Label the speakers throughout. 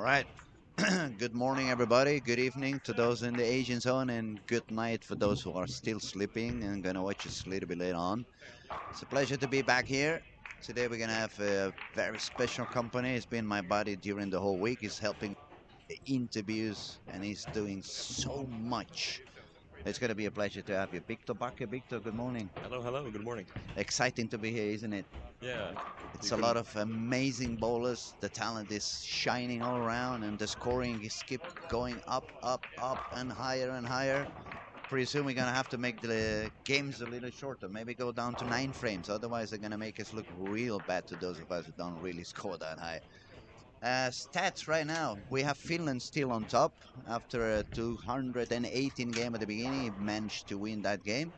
Speaker 1: right. Good morning, everybody. Good evening to those in the Asian zone, and good night for those who are still sleeping and gonna watch us a little bit later on. It's a pleasure to be back here. Today we're gonna have a very special company. It's been my buddy during the whole week. He's helping the interviews, and he's doing so much. It's gonna be a pleasure to have you, Victor Bakke. Victor, good morning.
Speaker 2: Hello, hello, good morning.
Speaker 1: Exciting to be here, isn't it?
Speaker 2: Yeah,
Speaker 1: It's
Speaker 2: you
Speaker 1: a lot
Speaker 2: couldn't.
Speaker 1: of amazing bowlers. The talent is shining all around, and the scoring is keep going up, up, up, and higher and higher. Pretty soon we're gonna have to make the games a little shorter. Maybe go down to 9 frames. Otherwise, they're gonna make us look real bad to those of us who don't really score that high. Stats right now, we have Finland still on top after a 218 game at the beginning. He managed to win that game.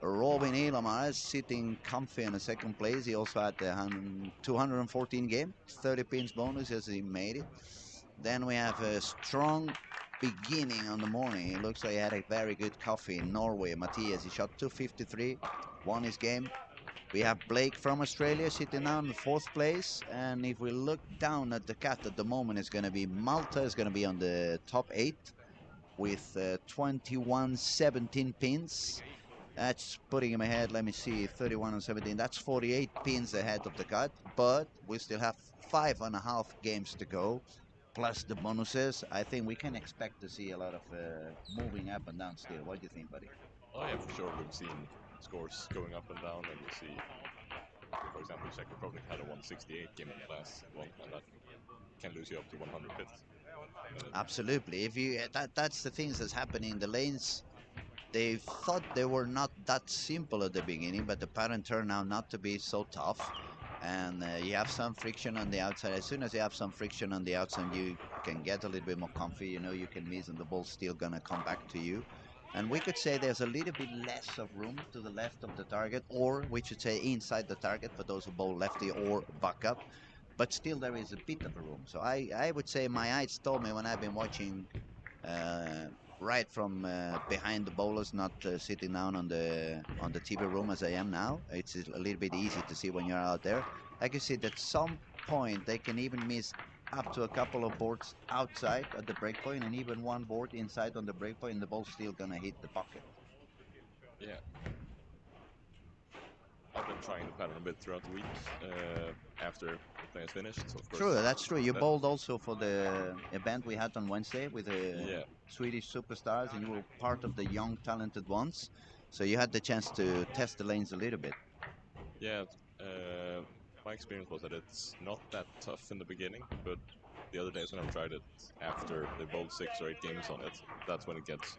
Speaker 1: Robin Ilomar is sitting comfy in the second place. He also had the 214 game, 30 pins bonus as he made it. Then we have a strong beginning on the morning. It looks like he had a very good coffee in Norway. Matthias, he shot 253, won his game. We have Blake from Australia sitting down in the fourth place. And if we look down at the cat at the moment, it's going to be Malta is going to be on the top 8 with 21-17 pins. That's putting him ahead. Let me see, 31 and 17. That's 48 pins ahead of the cut, but we still have 5.5 games to go, plus the bonuses. I think we can expect to see a lot of moving up and down still. What do you think, buddy?
Speaker 2: Oh yeah, for sure. We've seen scores going up and down, and you see, for example, Czech Republic had a 168 game in the last one, and that can lose you up to 105th.
Speaker 1: Absolutely. If you that's the things that's happening in the lanes. They thought they were not that simple at the beginning, but the pattern turned out not to be so tough. And you have some friction on the outside. As soon as you have some friction on the outside, you can get a little bit more comfy. You know you can miss, and the ball's still gonna come back to you. And we could say there's a little bit less of room to the left of the target, or we should say inside the target for those who bowl lefty or back up. But still, there is a bit of a room. So I would say my eyes told me when I've been watching uh, right from behind the bowlers, not sitting down on the TV room as I am now. It's a little bit easy to see when you're out there. I can see that at some point they can even miss up to a couple of boards outside at the breakpoint, and even one board inside on the breakpoint, and the ball's still gonna hit the pocket.
Speaker 2: Yeah, I've been trying the pattern a bit throughout the week after the play is finished. So of
Speaker 1: True,
Speaker 2: course,
Speaker 1: that's true. You
Speaker 2: that,
Speaker 1: bowled also for the event we had on Wednesday with the
Speaker 2: yeah,
Speaker 1: Swedish superstars, and you were part of the young, talented ones. So you had the chance to test the lanes a little bit.
Speaker 2: yeah. My experience was that it's not that tough in the beginning, but the other days when I've tried it after they bowled 6 or 8 games on it, that's when it gets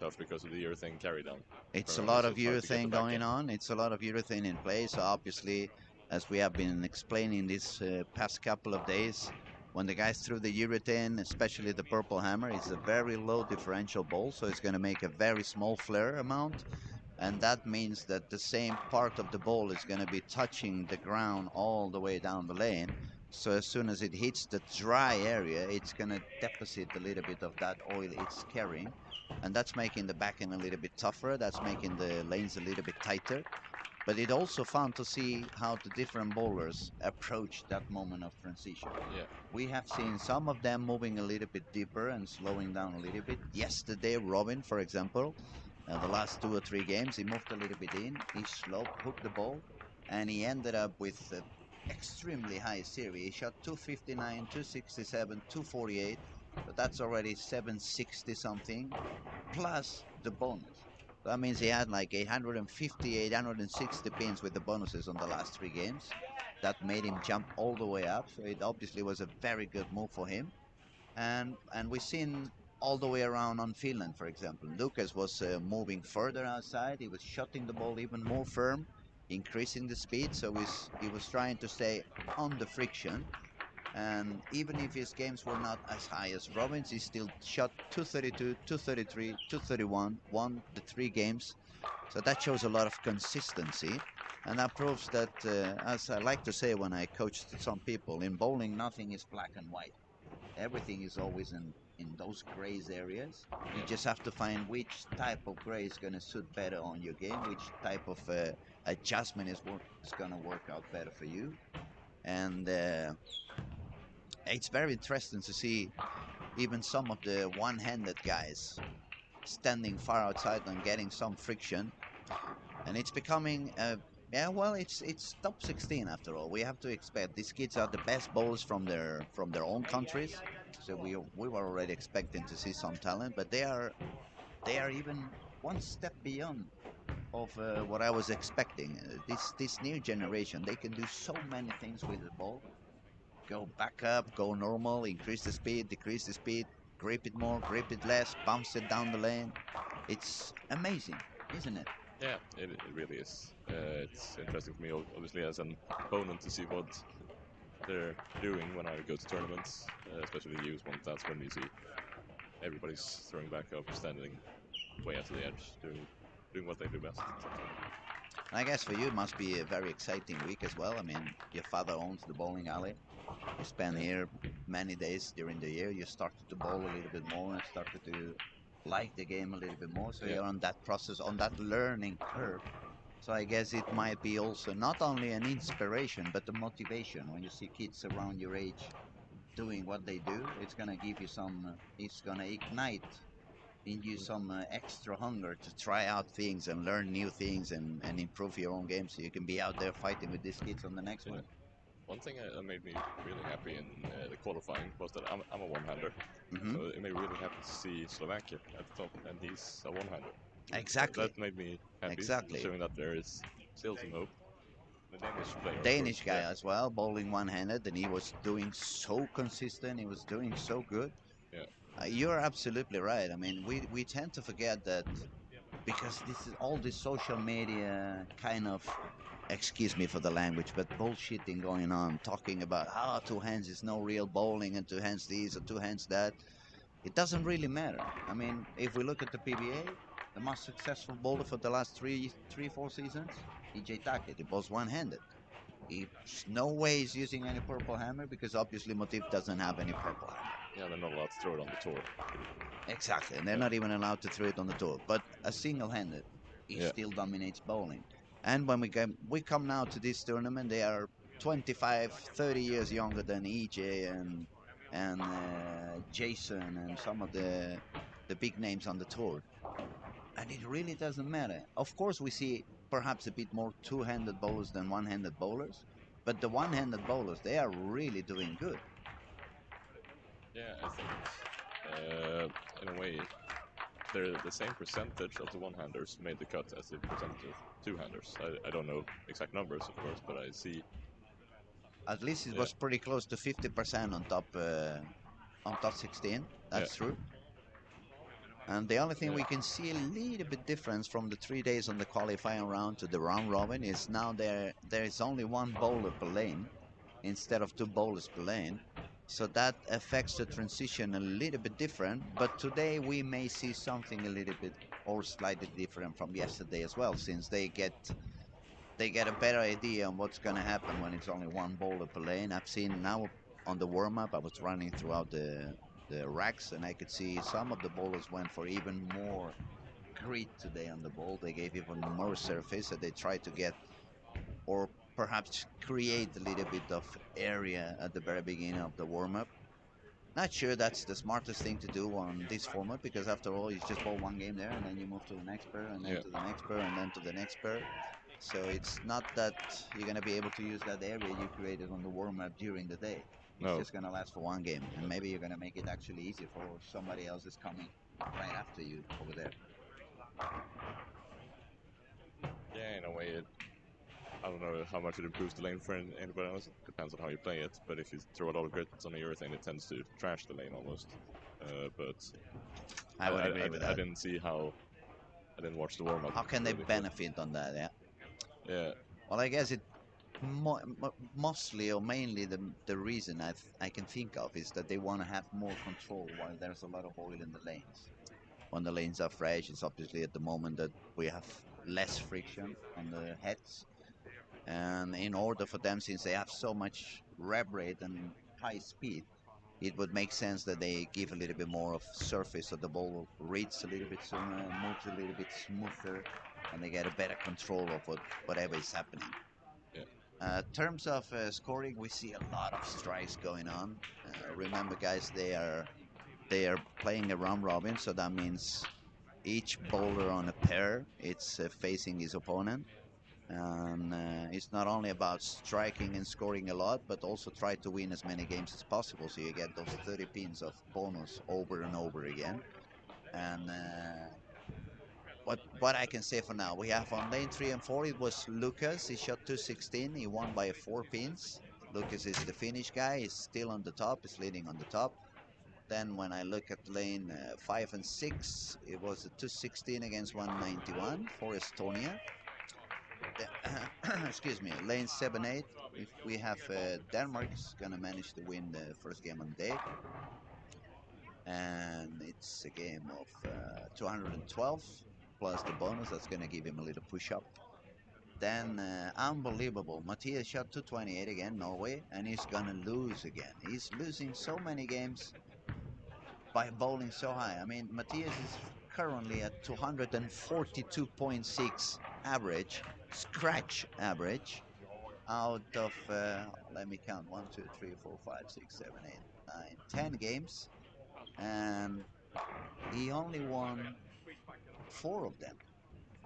Speaker 2: tough because of the urethane carry down.
Speaker 1: It's a
Speaker 2: Primarily,
Speaker 1: lot
Speaker 2: so
Speaker 1: of
Speaker 2: it's hard to get the
Speaker 1: urethane
Speaker 2: back
Speaker 1: going
Speaker 2: in.
Speaker 1: on. It's a lot of urethane in place. So obviously, as we have been explaining this past couple of days, when the guys threw the urethane, especially the purple hammer, it's a very low differential ball, so it's going to make a very small flare amount, and that means that the same part of the ball is going to be touching the ground all the way down the lane. So as soon as it hits the dry area, it's going to deposit a little bit of that oil it's carrying, and that's making the backhand a little bit tougher. That's making the lanes a little bit tighter. But it also fun to see how the different bowlers approach that moment of transition.
Speaker 2: Yeah,
Speaker 1: We have seen some of them moving a little bit deeper and slowing down a little bit. Yesterday, Robin, for example, the last 2 or 3 games, he moved a little bit in, he sloped, hooked the ball, and he ended up with extremely high series. He shot 259, 267, 248, but that's already 760 something, plus the bonus. That means he had like 850, 860 pins with the bonuses on the last 3 games. That made him jump all the way up. So it obviously was a very good move for him. And we've seen all the way around on Finland, for example. Lucas was moving further outside. He was shotting the ball even more firm, increasing the speed. So he was trying to stay on the friction. And even if his games were not as high as Robin's, he still shot 232, 233, 231, won the 3 games. So that shows a lot of consistency. And that proves that, as I like to say when I coach some people, in bowling, nothing is black and white. Everything is always in those grays areas. You
Speaker 2: yeah.
Speaker 1: just have to find which type of gray is going to suit better on your game, which type of adjustment is going to work out better for you. And It's very interesting to see even some of the one-handed guys standing far outside and getting some friction, and it's becoming yeah, well, it's top 16 after all. We have to expect these kids are the best bowlers from their own countries, so we were already expecting to see some talent, but they are even one step beyond of what I was expecting. This new generation, they can do so many things with the ball. Go back up, go normal, increase the speed, decrease the speed, grip it more, grip it less, bounce it down the lane. It's amazing, isn't it?
Speaker 2: Yeah, it really is. It's interesting for me, obviously, as an opponent, to see what they're doing when I go to tournaments, especially the US ones. That's when you see everybody's throwing back up, standing way out to the edge, doing what they do best.
Speaker 1: I guess for you it must be a very exciting week as well. I mean, your father owns the bowling alley. You spend here many days during the year. You started to bowl a little bit more and started to like the game a little bit more. So you're on that process, on that learning curve. So I guess it might be also not only an inspiration, but a motivation. When you see kids around your age doing what they do, it's gonna give you some. It's gonna ignite in you some extra hunger to try out things and learn new things and improve your own game, so you can be out there fighting with these kids on the next one.
Speaker 2: One thing that made me really happy in the qualifying was that I'm a one-hander. So it made me really happy to see Slovakia at the top, and he's a one-hander.
Speaker 1: Exactly.
Speaker 2: That made me happy,
Speaker 1: Exactly.
Speaker 2: showing that there is still some hope. The Danish player,
Speaker 1: Danish
Speaker 2: of
Speaker 1: guy
Speaker 2: course,
Speaker 1: as well, bowling one-handed, and he was doing so consistent. He was doing so good.
Speaker 2: yeah.
Speaker 1: You're absolutely right. I mean, we tend to forget that because this is all this social media kind of, excuse me for the language, but bullshitting going on, talking about how two hands is no real bowling and two hands this or two hands that. It doesn't really matter. I mean, if we look at the PBA, the most successful bowler for the last 4 seasons, EJ Tackett, he bowls one-handed. He's no way he's using any purple hammer because obviously Motif doesn't have any purple hammer.
Speaker 2: Yeah, they're not allowed to throw it on the tour.
Speaker 1: Exactly, and they're not even allowed to throw it on the tour. But a single-handed, he still dominates bowling. And when we come now to this tournament, they are 25, 30 years younger than EJ and Jason and some of the big names on the tour. And it really doesn't matter. Of course, we see perhaps a bit more two-handed bowlers than one-handed bowlers, but the one-handed bowlers, they are really doing good.
Speaker 2: Yeah, I think in a way they're the same percentage of the one-handers made the cut as the percentage of two-handers. I don't know exact numbers, of course, but I see.
Speaker 1: At least it was pretty close to 50% on top 16. That's true. And the only thing we can see a little bit difference from the 3 days on the qualifying round to the round robin is now there is only one bowler per lane instead of two bowlers per lane. So that affects the transition a little bit different. But today we may see something a little bit or slightly different from yesterday as well, since they get a better idea on what's going to happen when it's only one bowler per lane. I've seen now on the warm-up, I was running throughout the racks, and I could see some of the bowlers went for even more grit today on the ball. They gave even more surface, and they tried to get, or perhaps create a little bit of area at the very beginning of the warm-up. Not sure that's the smartest thing to do on this format, because after all, you just bowl one game there, and then you move to the next pair, and then to the next pair, and then to the next pair. So it's not that you're going to be able to use that area you created on the warm-up during the day. It's just going to last for one game, and maybe you're going to make it actually easy for somebody else is coming right after you over there.
Speaker 2: Yeah, in a way, I don't know how much it improves the lane for anybody else. It depends on how you play it. But if you throw a lot of grit on the urethane, it tends to trash the lane almost. But
Speaker 1: I would agree with that.
Speaker 2: I didn't see how. I didn't watch the warm up.
Speaker 1: How can they benefit on that? Yeah.
Speaker 2: Yeah.
Speaker 1: Well, I guess it mostly or mainly the reason I can think of is that they want to have more control while there's a lot of oil in the lanes. When the lanes are fresh, it's obviously at the moment that we have less friction on the heads. And in order for them, since they have so much rev rate and high speed, it would make sense that they give a little bit more of surface so the ball reads a little bit sooner, moves a little bit smoother, and they get a better control of whatever is happening.
Speaker 2: Yeah.
Speaker 1: Terms of scoring, we see a lot of strikes going on. Remember, guys, they are playing a round robin, so that means each bowler on a pair it's facing his opponent, and it's not only about striking and scoring a lot, but also try to win as many games as possible, so you get those 30 pins of bonus over and over again. And what I can say for now, we have on lane 3 and 4, it was Lucas. He shot 216. He won by 4 pins. Lucas is the Finnish guy. He's still on the top. He's leading on the top. Then when I look at lane 5 and 6, it was a 216 against 191 for Estonia. Excuse me. Lane 7, 8, if we have Denmark's gonna manage to win the first game on the day. And it's a game of 212 plus the bonus. That's gonna give him a little push-up. Then unbelievable, Matthias shot 228 again, Norway, and he's gonna lose again. He's losing so many games by bowling so high. I mean, Matthias is currently at 242.6 average, scratch average, out of, let me count, 1, 2, 3, 4, 5, 6, 7, 8, 9, 10 games, and he only won 4 of them.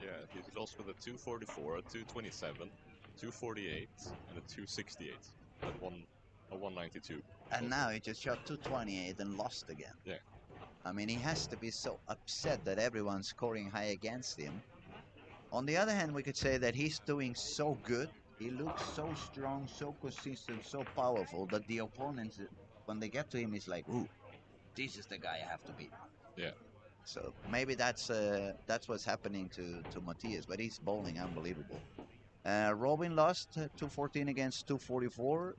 Speaker 2: Yeah, he's lost with a 244, a 227, 248, and a 268, and a 192.
Speaker 1: And now he just shot 228 and lost again.
Speaker 2: Yeah.
Speaker 1: I mean, he has to be so upset that everyone's scoring high against him. On the other hand, we could say that he's doing so good. He looks so strong, so consistent, so powerful that the opponents, when they get to him, is like, ooh, this is the guy I have to beat.
Speaker 2: Yeah.
Speaker 1: So maybe that's what's happening to Matthias, but he's bowling unbelievable. Robin lost 214 against 244.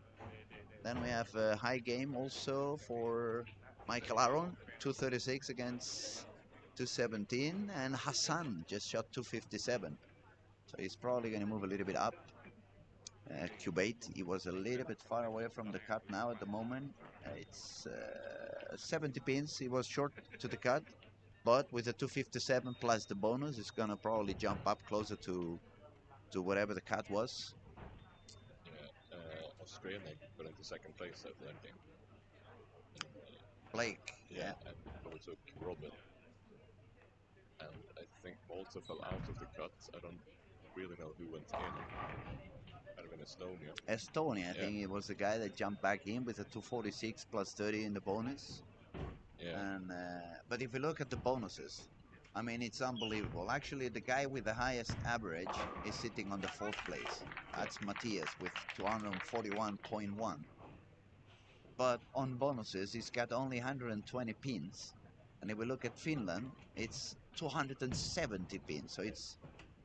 Speaker 1: Then we have a high game also for Michael Aaron, 236 against 217, and Hassan just shot 257. So he's probably going to move a little bit up. Cubate, he was a little bit far away from the cut now at the moment. It's 70 pins, he was short to the cut, but with the 257 plus the bonus, it's going to probably jump up closer to whatever the cut was.
Speaker 2: Yeah, Australia got into second place after that game.
Speaker 1: Blake,
Speaker 2: Yeah, and overtook Robin. And I think Malta fell out of the cut. I don't really know who went in. Might have been Estonia.
Speaker 1: Estonia, I think it was the guy that jumped back in with a 246 plus 30 in the bonus.
Speaker 2: Yeah.
Speaker 1: And but if you look at the bonuses, I mean, it's unbelievable. Actually, the guy with the highest average is sitting on the 4th place. That's Matthias with 241.1. But on bonuses, he's got only 120 pins. And if we look at Finland, it's 270 pins. So it's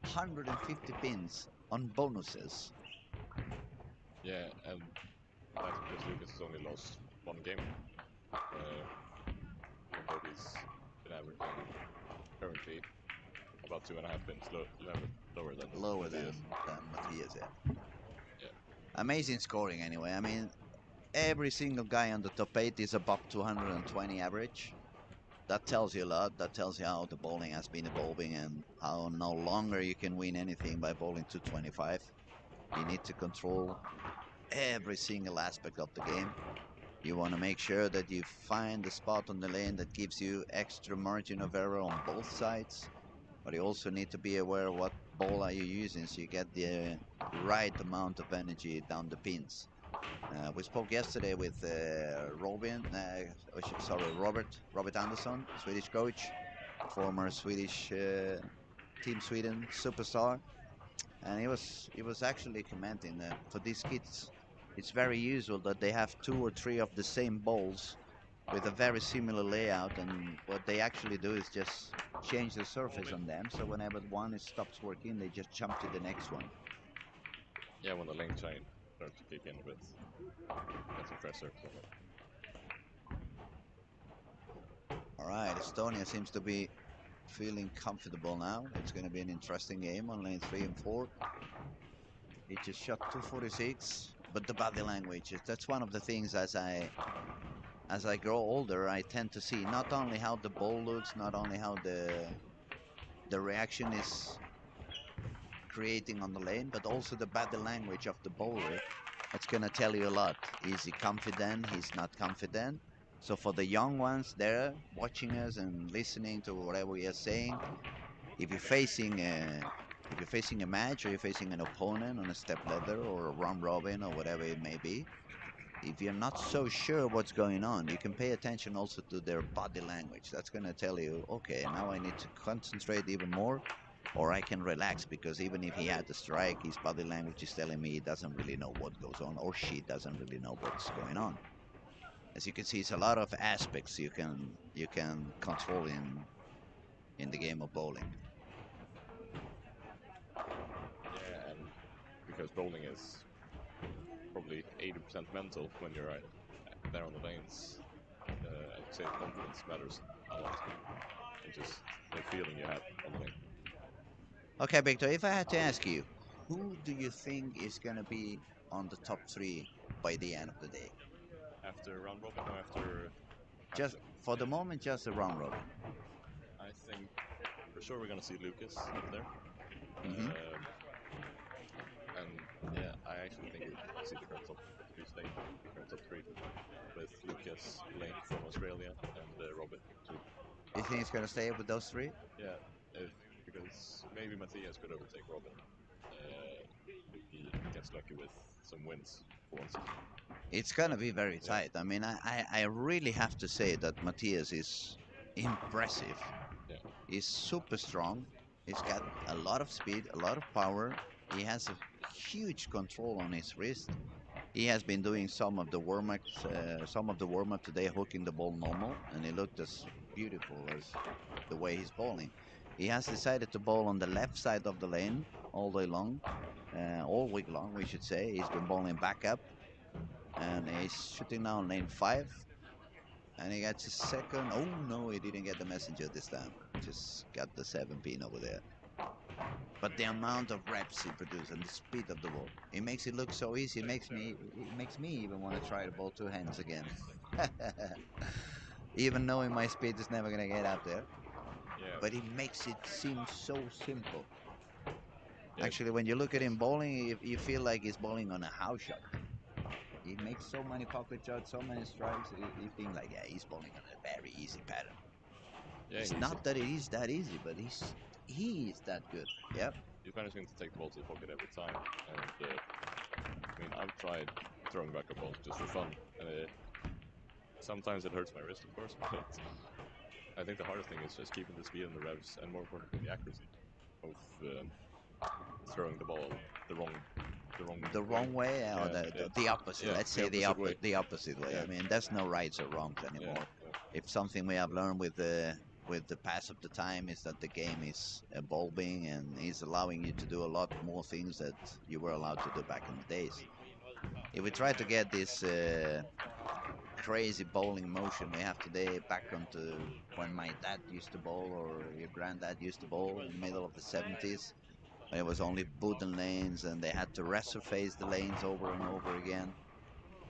Speaker 1: 150 pins on bonuses.
Speaker 2: Yeah, and that's because Lucas has only lost 1 game. Even though he's been averaging currently about 2.5 pins lower than
Speaker 1: Matthias. Than Matthias, yeah.
Speaker 2: Yeah.
Speaker 1: Amazing scoring anyway. I mean, every single guy on the top 8 is above 220 average. That tells you a lot. That tells you how the bowling has been evolving and how no longer you can win anything by bowling 225. You need to control every single aspect of the game. You want to make sure that you find the spot on the lane that gives you extra margin of error on both sides. But you also need to be aware of what ball are you using so you get the right amount of energy down the pins. We spoke yesterday with Robert Andersson, Swedish coach, former Swedish Team Sweden superstar, and he was actually commenting that for these kids, it's very usual that they have 2 or 3 of the same balls with a very similar layout, and what they actually do is just change the surface on them. So whenever one stops working, they just jump to the next one.
Speaker 2: Yeah, when the lane chain starts to kick in a bit. That's impressive.
Speaker 1: Alright, Estonia seems to be feeling comfortable now. It's going to be an interesting game on lane 3 and 4. He just shot 246, but the body language, that's one of the things as I grow older, I tend to see not only how the ball looks, not only how the reaction is creating on the lane, but also the body language of the bowler. It's going to tell you a lot. Is he confident? He's not confident. So for the young ones there watching us and listening to whatever we are saying, if you're facing a match or you're facing an opponent on a step ladder or a round robin or whatever it may be, if you're not so sure what's going on, you can pay attention also to their body language. That's going to tell you, okay, now I need to concentrate even more, or I can relax, because even if he had the strike, his body language is telling me he doesn't really know what goes on, or she doesn't really know what's going on. As you can see, it's a lot of aspects you can control in the game of bowling.
Speaker 2: Yeah, and because bowling is probably 80% mental when you're there on the lanes, I'd say confidence matters a lot, and just the feeling you have on the lane.
Speaker 1: Okay, Victor, if I had to ask you, who do you think is going to be on the top 3 by the end of the day?
Speaker 2: After round robin or after...
Speaker 1: Just for the moment, just a round robin.
Speaker 2: I think for sure we're going to see Lucas up there.
Speaker 1: Mm-hmm.
Speaker 2: And yeah, I actually think we'll see the current top 3 stay, the current top 3, with Lucas, Lane from Australia, and Robin too.
Speaker 1: You think it's going to stay with those 3?
Speaker 2: Yeah, because maybe Matthias could overtake Robin if he gets lucky with some wins for once.
Speaker 1: It's going to be very tight. I mean, I really have to say that Matthias is impressive.
Speaker 2: Yeah.
Speaker 1: He's super strong. He's got a lot of speed, a lot of power. He has a huge control on his wrist. He has been doing some of the warm-up today, hooking the ball normal, and he looked as beautiful as the way he's bowling. He has decided to bowl on the left side of the lane all day long, all week long, we should say. He's been bowling back up, and he's shooting now on lane 5, and he gets his second. Oh no, he didn't get the messenger this time. Just got the 7 pin over there. But the amount of reps he produces and the speed of the ball, it makes it look so easy. It makes me even want to try the ball 2 hands again. Even knowing my speed is never gonna get up there.
Speaker 2: Yeah.
Speaker 1: But it makes it seem so simple.
Speaker 2: Yeah.
Speaker 1: Actually, when you look at him bowling, you feel like he's bowling on a house shot. He makes so many pocket shots, so many strikes. You think like, yeah, he's bowling on a very easy pattern.
Speaker 2: Yeah,
Speaker 1: It's not that it is that easy, but he is that good. Yep.
Speaker 2: He's managing to take the ball to the pocket every time, and I mean, I've tried throwing back a ball just for fun. Sometimes it hurts my wrist, of course, but I think the hardest thing is just keeping the speed and the revs, and more importantly, the accuracy of throwing the ball the wrong
Speaker 1: way, or the opposite.
Speaker 2: Yeah,
Speaker 1: Let's say the opposite way.
Speaker 2: Yeah.
Speaker 1: I mean, there's no rights or wrongs anymore.
Speaker 2: Yeah.
Speaker 1: If something we have learned with the pass of the time is that the game is evolving and is allowing you to do a lot more things that you were allowed to do back in the days. If we try to get this crazy bowling motion we have today back onto when my dad used to bowl or your granddad used to bowl in the middle of the 70s, when it was only wooden lanes and they had to resurface the lanes over and over again,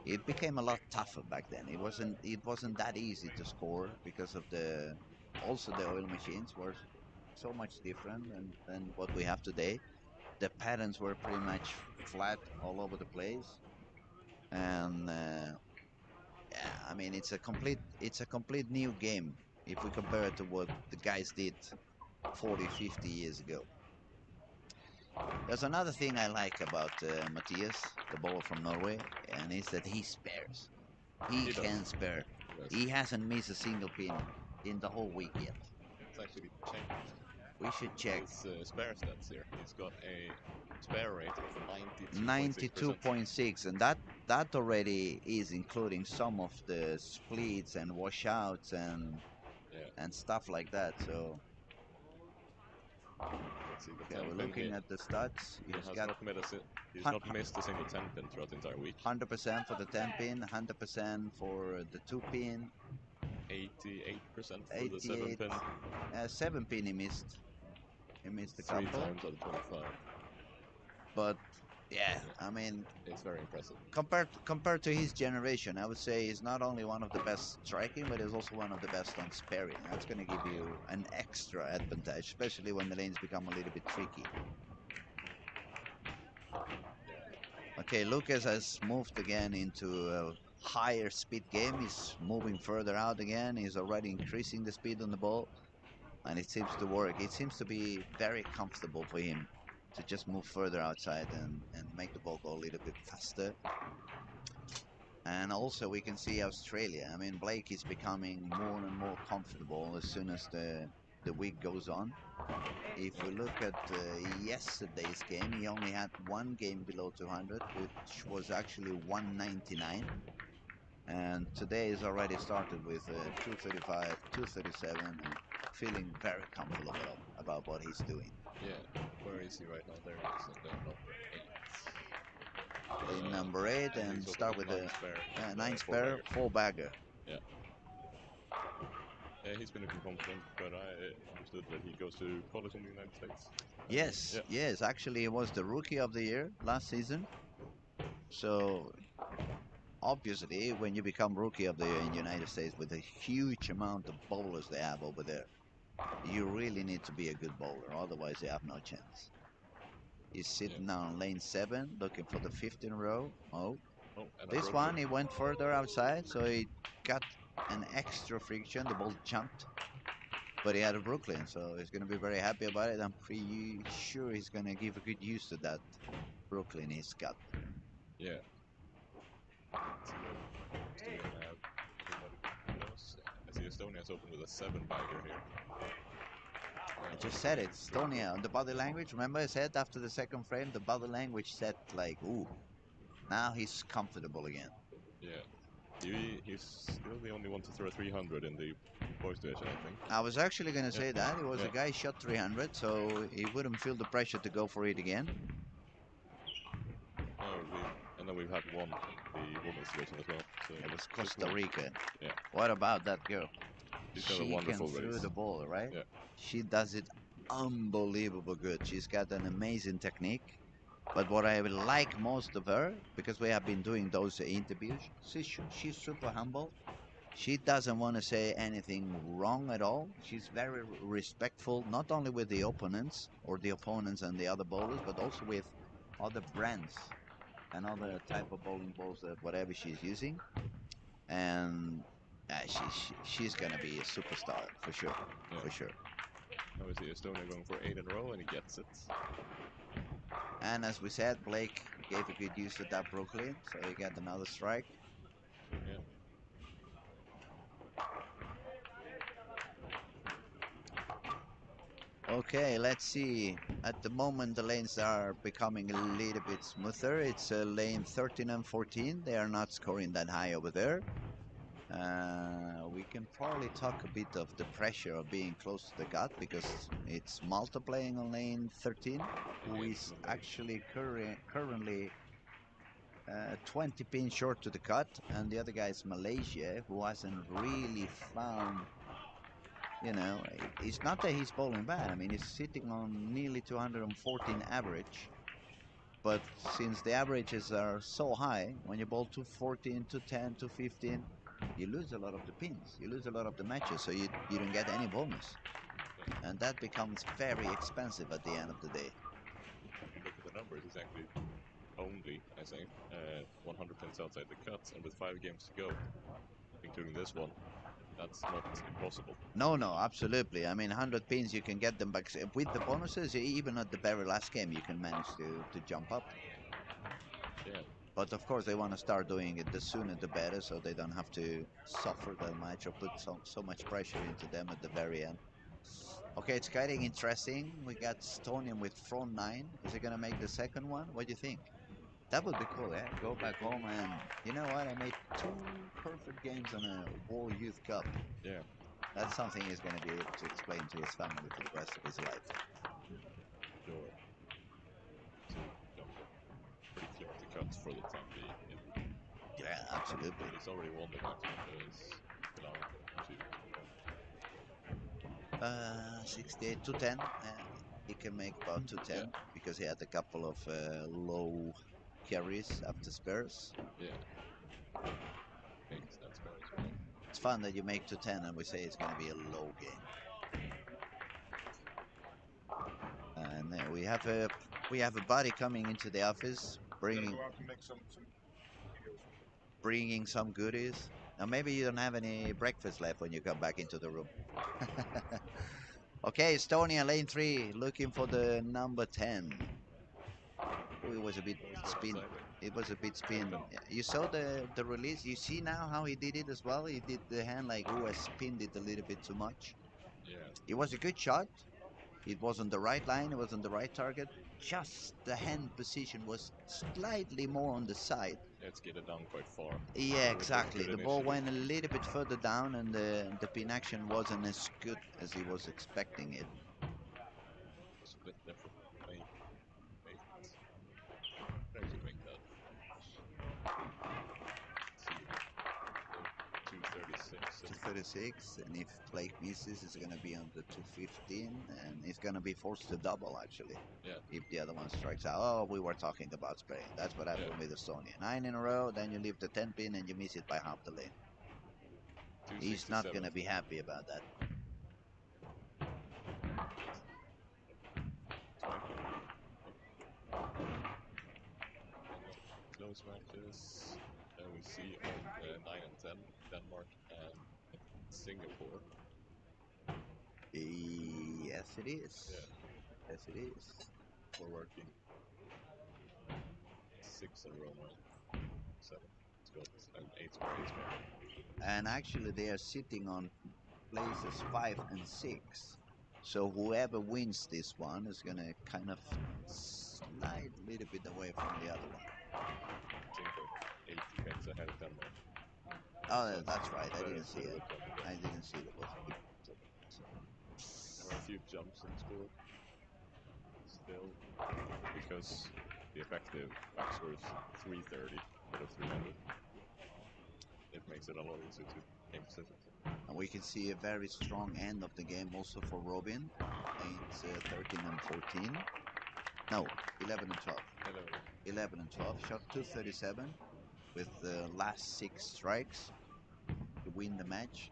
Speaker 1: it became a lot tougher back then. It wasn't that easy to score because of the oil machines were so much different than what we have today. The patterns were pretty much flat all over the place, and yeah, I mean it's a complete new game if we compare it to what the guys did 40, 50 years ago. There's another thing I like about Matthias, the bowler from Norway, and is that he spares. He can spare. He hasn't missed a single pin in the whole week yet.
Speaker 2: It's actually changed.
Speaker 1: We should check.
Speaker 2: His spare stats here. He's got a spare rate of
Speaker 1: 92.6, and that already is including some of the splits and washouts and stuff like that. So
Speaker 2: okay,
Speaker 1: we're looking at the stats.
Speaker 2: He's not missed a single 10 pin throughout the entire week.
Speaker 1: 100% for the 10 pin, 100% for the 2 pin.
Speaker 2: 88% for the 7 pin.
Speaker 1: 7 pin he missed. He missed a
Speaker 2: 3
Speaker 1: couple.
Speaker 2: times out of 25.
Speaker 1: But yeah, I mean,
Speaker 2: it's very impressive.
Speaker 1: Compared to his generation, I would say he's not only one of the best striking, but he's also one of the best on sparing. That's going to give you an extra advantage, especially when the lanes become a little bit tricky. Okay, Lucas has moved again into a higher speed game. He's moving further out again. He's already increasing the speed on the ball, and it seems to work. It seems to be very comfortable for him to just move further outside and make the ball go a little bit faster. And also we can see Australia. I mean, Blake is becoming more and more comfortable as soon as the week goes on. If we look at yesterday's game, he only had one game below 200, which was actually 199. And today is already started with 235, 237, and feeling very comfortable about what he's doing.
Speaker 2: Yeah, where is he right now? There he is
Speaker 1: In
Speaker 2: in the number 8.
Speaker 1: number 8, and
Speaker 2: he's
Speaker 1: start
Speaker 2: open
Speaker 1: with
Speaker 2: with
Speaker 1: a 9
Speaker 2: 9
Speaker 1: spare,
Speaker 2: spare,
Speaker 1: 4 bagger.
Speaker 2: Yeah. Yeah, he's been looking confident, but I understood that he goes to college in the United States.
Speaker 1: Yes, yes. Actually, he was the rookie of the year last season. So obviously, when you become rookie of the year in the United States with a huge amount of bowlers they have over there, you really need to be a good bowler. Otherwise, you have no chance. He's sitting now on lane 7, looking for the 5th in a row. This one, he went further outside, so he got an extra friction. The ball jumped, but he had a Brooklyn, so he's going to be very happy about it. I'm pretty sure he's going to give a good use to that Brooklyn he's got.
Speaker 2: Yeah. Still gonna have anybody knows. I see Estonia's open with a 7 bagger here.
Speaker 1: I just said it, Estonia, on the body language. Remember I said after the second frame, the body language said like, ooh, now he's comfortable again.
Speaker 2: Yeah. He's still the only one to throw 300 in the boys division, I think.
Speaker 1: I was actually going to say that. It was a guy shot 300, so he wouldn't feel the pressure to go for it again.
Speaker 2: And then we've had one in the women's division as well. So
Speaker 1: it was Costa Rica.
Speaker 2: Yeah.
Speaker 1: What about that girl?
Speaker 2: She's got a wonderful
Speaker 1: can throw
Speaker 2: race.
Speaker 1: the ball, right?
Speaker 2: Yeah.
Speaker 1: She does it unbelievable good. She's got an amazing technique. But what I like most of her, because we have been doing those interviews, she's super humble. She doesn't want to say anything wrong at all. She's very respectful, not only with the opponents or the opponents and the other bowlers, but also with other brands and other type of bowling balls that whatever she's using. And she's gonna be a superstar for sure, for sure.
Speaker 2: Now we see Estonia going for 8 in a row, and he gets it.
Speaker 1: And as we said, Blake gave a good use of that Brooklyn, so he got another strike.
Speaker 2: Yeah.
Speaker 1: Okay, let's see. At the moment, the lanes are becoming a little bit smoother. It's lane 13 and 14. They are not scoring that high over there. We can probably talk a bit of the pressure of being close to the gut, because it's Malta playing on lane 13, who is actually currently 20 pins short to the cut, and the other guy is Malaysia, who hasn't really found, you know, it's not that he's bowling bad. I mean, he's sitting on nearly 214 average, but since the averages are so high, when you bowl 214, 210, 215, you lose a lot of the pins, you lose a lot of the matches, so you don't get any bonus, and that becomes very expensive at the end of the day.
Speaker 2: If you look at the numbers, it's actually only, I say, 100 pins outside the cuts, and with 5 games to go, including this one, that's not impossible.
Speaker 1: No, absolutely. I mean, 100 pins, you can get them back with the bonuses. Even at the very last game, you can manage to jump up.
Speaker 2: Yeah.
Speaker 1: But of course, they want to start doing it the sooner the better, so they don't have to suffer that much or put so much pressure into them at the very end. Okay, it's getting interesting. We got Stonian with front 9. Is he going to make the second one? What do you think? That would be cool, yeah? Go back home and, you know what? I made 2 perfect games on a World Youth Cup.
Speaker 2: Yeah.
Speaker 1: That's something he's going to be able to explain to his family for the rest of his life.
Speaker 2: Sure. So, pretty clear the cuts for the time being.
Speaker 1: Yeah, absolutely.
Speaker 2: He's already won the match because allowing to
Speaker 1: 68, 210. He can make about 210 because he had a couple of low carries after spares.
Speaker 2: Yeah. Makes that spare as well.
Speaker 1: It's fun that you make 210 and we say it's going to be a low game. And we have a buddy coming into the office. bringing bringing some goodies. Now maybe you don't have any breakfast left when you come back into the room. Okay, Estonia lane 3 looking for the number 10. Oh, it was a bit spin. It was a bit spin. You saw the release. You see now how he did it as well. He did the hand like, oh, I spinned it a little bit too much.
Speaker 2: Yeah.
Speaker 1: It was a good shot. It was on the right line. It was on the right target. Just the hand position was slightly more on the side.
Speaker 2: Let's get it down quite far.
Speaker 1: Yeah, exactly. The ball
Speaker 2: initially.
Speaker 1: went a little bit further down, and the pin action wasn't as good as he was expecting it.
Speaker 2: It's a bit different. Wait. Try to make that. See. 236.
Speaker 1: 236, and if Blake misses, it's going to be on the 215, and it's going to be forced to double, actually.
Speaker 2: Yeah.
Speaker 1: If the other one strikes out. Oh, we were talking about spraying. That's what happened with Estonia. 9 in a row, then you leave the 10 pin, and you miss it by half the lane. He's not going to be happy about that.
Speaker 2: Close matches. We see on 9 and 10, Denmark and Singapore.
Speaker 1: Yes, it is.
Speaker 2: Yeah.
Speaker 1: Yes, it is.
Speaker 2: We're working 6 in a row now. 7. And 8 square.
Speaker 1: And actually, they are sitting on places 5 and 6. So whoever wins this one is going to kind of slide a little bit away from the other one.
Speaker 2: I think 8 pins ahead of Denmark.
Speaker 1: Oh, that's right. I didn't see it. I didn't see it.
Speaker 2: There were a few jumps in score. Still, because the effective back score is 330 instead of 300. It makes it a lot easier to aim positions.
Speaker 1: And we can see a very strong end of the game also for Robin. It's 13 and 14. No, 11 and 12. 11 and 12. Shot 237 with the last 6 strikes to win the match.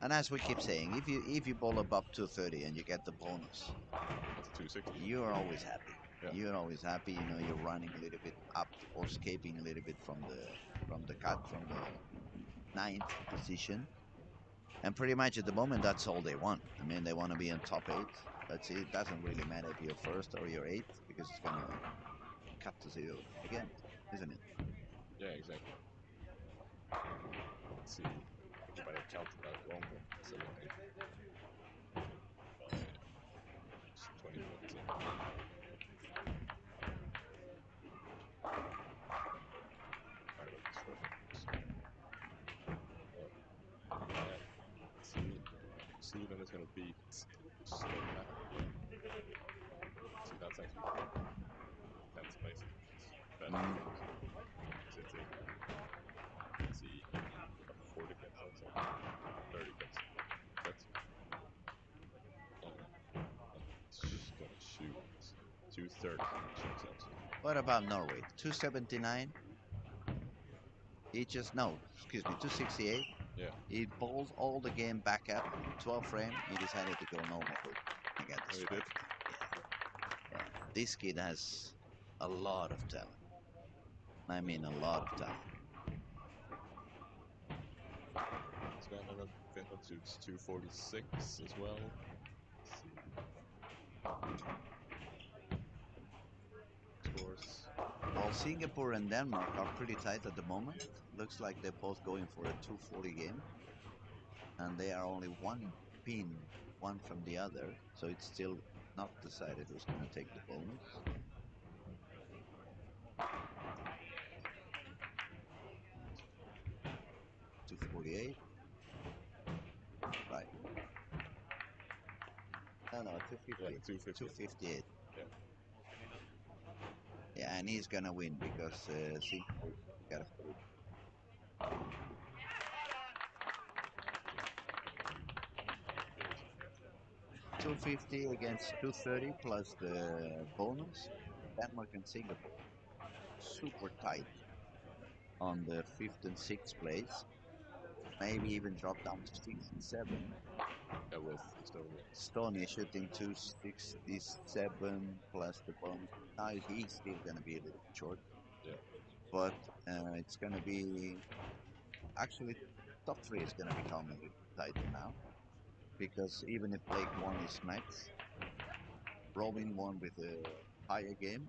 Speaker 1: And as we keep saying, if you bowl above 230 and you get the bonus,
Speaker 2: that's 260.
Speaker 1: You're always happy.
Speaker 2: Yeah.
Speaker 1: You're always happy. You know, you're running a little bit up or escaping a little bit from the cut, from the 9th position. And pretty much at the moment, that's all they want. I mean, they want to be in top 8. That's it. It doesn't really matter if you're first or you're 8, because it's going to cut to 0 again, isn't it?
Speaker 2: Yeah, exactly. Let's see. You might have counted that wrong, but it's 20 points in. Sweden is going to beat Estonia. See, that's actually 10th place. Better. Sitting. Let's see. 40 pins outside. 30 pins. That's. It's going to shoot. 230.
Speaker 1: What about Norway? 279. He just, no, excuse me, 268.
Speaker 2: Yeah.
Speaker 1: He bowled all the game back up, 12 frame. He decided to go normal again.
Speaker 2: Oh, he did?
Speaker 1: Yeah. This kid has a lot of talent. I mean, a lot of talent.
Speaker 2: Scotland and Finland shoots 246 as well. Scores.
Speaker 1: Well, Singapore and Denmark are pretty tight at the moment. Looks like they're both going for a 240 game. And they are only one pin, one from the other. So it's still not decided who's going to take the bonus. $248. Right. No, 258.
Speaker 2: Yeah,
Speaker 1: 258.
Speaker 2: Yeah.
Speaker 1: Yeah, and he's gonna win because Singapore got a 250 against 230 plus the bonus. Denmark and Singapore super tight on the 5th and 6th place. Maybe even drop down to 6 and 7.
Speaker 2: Yeah, with Estonia.
Speaker 1: Estonia shooting 267 plus the bonus. Now he's still gonna be a little bit short.
Speaker 2: Yeah.
Speaker 1: But it's going to be actually top three is going to become a title now, because even if Blake won his match, Robin won with a higher game,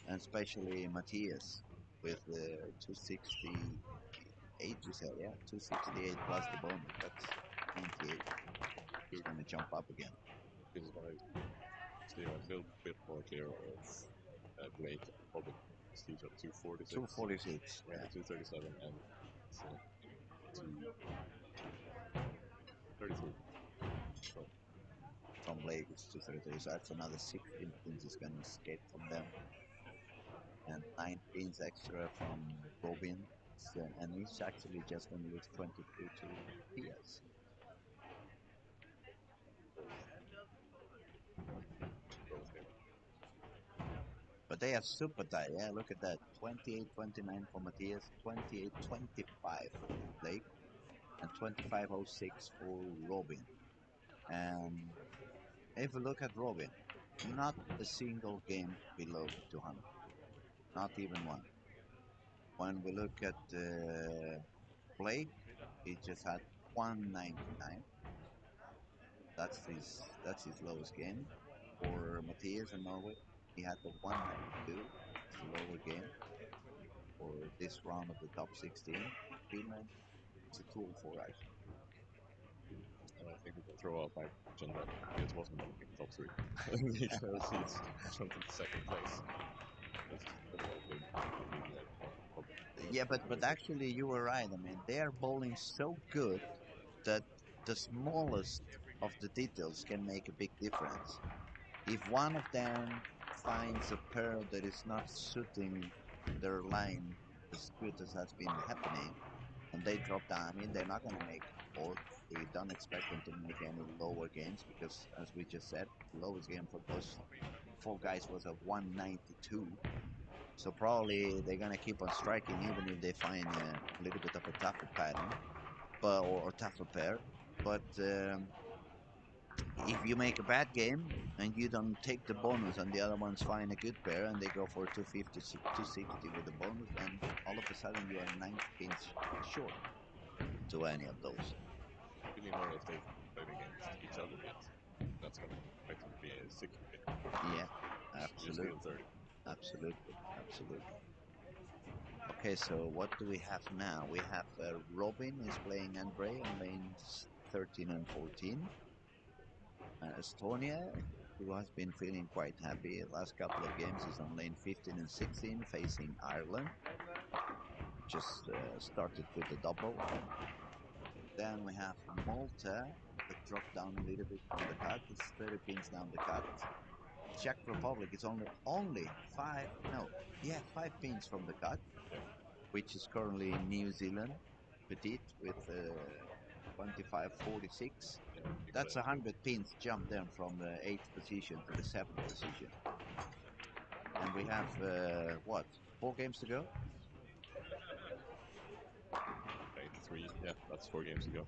Speaker 1: and especially Matthias with 268. You said, yeah, 268 plus the bonus. That's 98. He's going to jump up again.
Speaker 2: Because Steve, I feel a bit more clear of Blake and Robin. Steve's at 246.
Speaker 1: 246.
Speaker 2: Yeah,
Speaker 1: Yeah.
Speaker 2: 237 and 233. So,
Speaker 1: From Blake it's 233. So that's another 16 pins is going to escape from them, and 9 pins extra from Robin. So, and he's actually just going to lose 23 to Matthias. But they are super tight. Yeah, look at that. 28-29 for Matthias, 28-25 for Blake, and 25-06 for Robin. And if we look at Robin, not a single game below 200. Not even one. When we look at Blake, he just had 199. That's his lowest game. For Matthias in Norway, he had the 192. It's the lower game for this round of the top 16. Finland, it's a 204 actually.
Speaker 2: and I think we can throw out my mention that it wasn't going to be top three. Because he's jumped into second place.
Speaker 1: Yeah, but actually you were right. I mean, they are bowling so good that the smallest of the details can make a big difference. If one of them finds a pair that is not suiting their line as good as has been happening, and they drop down, I mean, they're not going to make fourth. We don't expect them to make any lower games because, as we just said, the lowest game for those 4 guys was a 192. So probably they're going to keep on striking even if they find a little bit of a tougher pattern, or tougher pair. But if you make a bad game and you don't take the bonus and the other ones find a good pair and they go for 250, 260 with the bonus, then all of a sudden you are 9 pins short to any of those.
Speaker 2: We need more if they've played against each other yet. That's going to effectively be a 60 pin.
Speaker 1: Yeah,
Speaker 2: You're still 30.
Speaker 1: absolutely. Okay, so what do we have now? We have Robin is playing Andre on lanes 13 and 14. Estonia, who has been feeling quite happy the last couple of games, is on lane 15 and 16 facing Ireland. Just started with the double. Then we have Malta that dropped down a little bit from the cut. It's 30 pins down the cut. Czech Republic is only 5 pins from the cut, which is currently New Zealand, Petite with 25-46. That's 100 pins jump then from the 8th position to the 7th position. And we have, 4 games to go?
Speaker 2: 3, yeah, that's 4 games to go.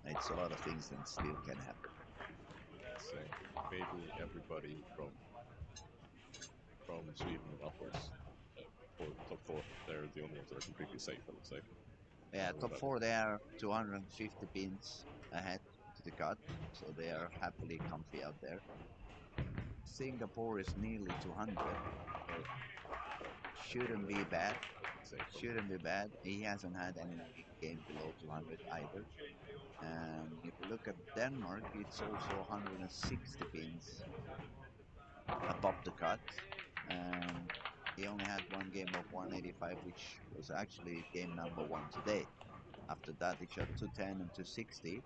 Speaker 1: It's a lot of things that still can happen.
Speaker 2: So maybe everybody from Sweden and upwards for top 4, they're the only ones that are completely safe, I would say.
Speaker 1: Yeah, top 4 they are 250 pins ahead to the cut, so they are happily comfy out there. Singapore is nearly 200. Shouldn't be bad. He hasn't had any game below 200 either. And if you look at Denmark, it's also 160 pins above the cut. And he only had one game of 185, which was actually game number 1 today. After that, he shot 210 and 260.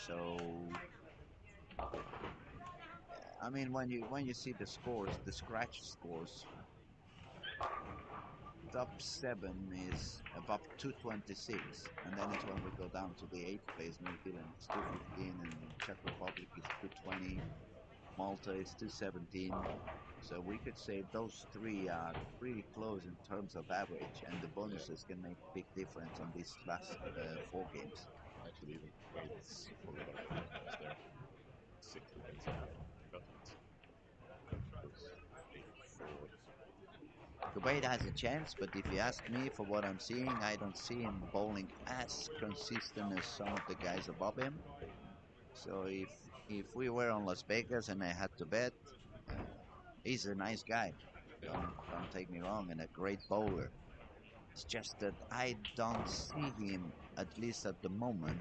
Speaker 1: So, I mean, when you see the scores, the scratch scores, top 7 is above 226, and then it's when we go down to the 8th place, New Zealand is 215, and Czech Republic is 220, Malta is 217. So we could say those 3 are pretty close in terms of average, and the bonuses can make a big difference on these last 4 games.
Speaker 2: Actually, even Wales probably got almost there. 60 pins. Got it.
Speaker 1: Kuwait has a chance, but if you ask me for what I'm seeing, I don't see him bowling as consistent as some of the guys above him. So if we were on Las Vegas and I had to bet, uh, he's a nice guy. Don't take me wrong, and a great bowler. It's just that I don't see him, at least at the moment,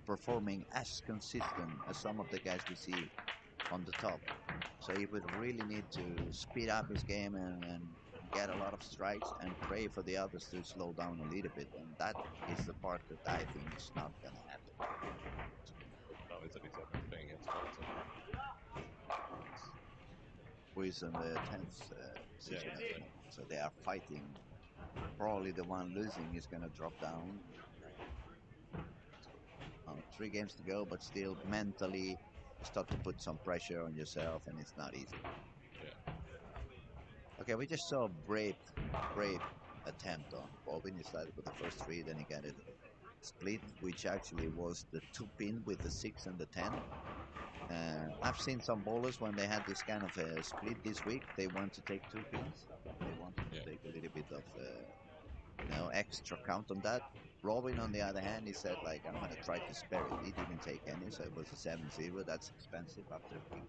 Speaker 1: performing as consistent as some of the guys we see on the top. So he would really need to speed up his game and get a lot of strikes and pray for the others to slow down a little bit. And that is the part that I think is not going to happen.
Speaker 2: Now it's at least I've been playing against Carlton.
Speaker 1: Who is in the 10th position at the moment. So they are fighting. Probably the one losing is going to drop down. 3 games to go, but still mentally you start to put some pressure on yourself, and it's not easy. Okay, we just saw a brave attempt on Robin. He started with the first 3, then he got it split, which actually was the 2-pin with the 6 and the 10. I've seen some bowlers when they had this kind of a split this week, they want to take 2 pins. They want to take a little bit of extra count on that. Robin, on the other hand, he said, like, I'm going to try to spare it. He didn't take any, so it was a 7-0. That's expensive after a few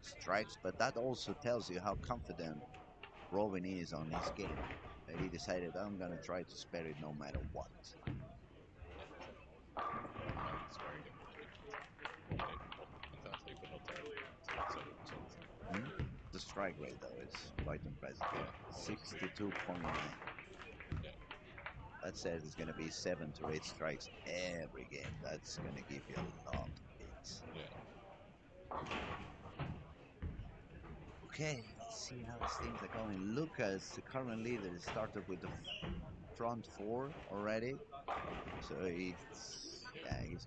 Speaker 1: strikes, but that also tells you how confident Robin is on his game. He decided, I'm going to try to spare it no matter what. The strike rate, though, is quite impressive. 62.9. That says it's going to be 7 to 8 strikes every game. That's going to give you a lot of hits. Okay, let's see how things are going. Lucas, the current leader, started with the front 4 already. So he's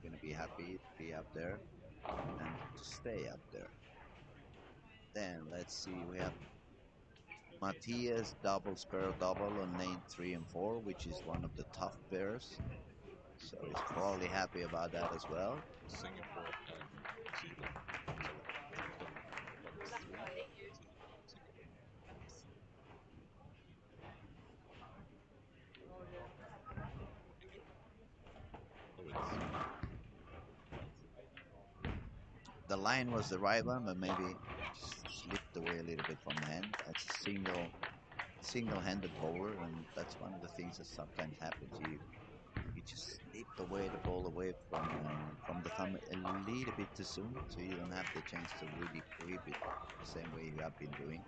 Speaker 1: going to be happy to be up there and to stay up there. Then let's see, we have Matthias double spare double on lane 3 and 4, which is one of the tough pairs. So he's probably happy about that as well.
Speaker 2: Singapore and Zealand.
Speaker 1: The line was the right one, but maybe slipped away a little bit from the hand. That's a single-handed bowler, and that's one of the things that sometimes happens. You just slip away the ball away from the thumb a little bit too soon, so you don't have the chance to really grip it the same way you have been doing.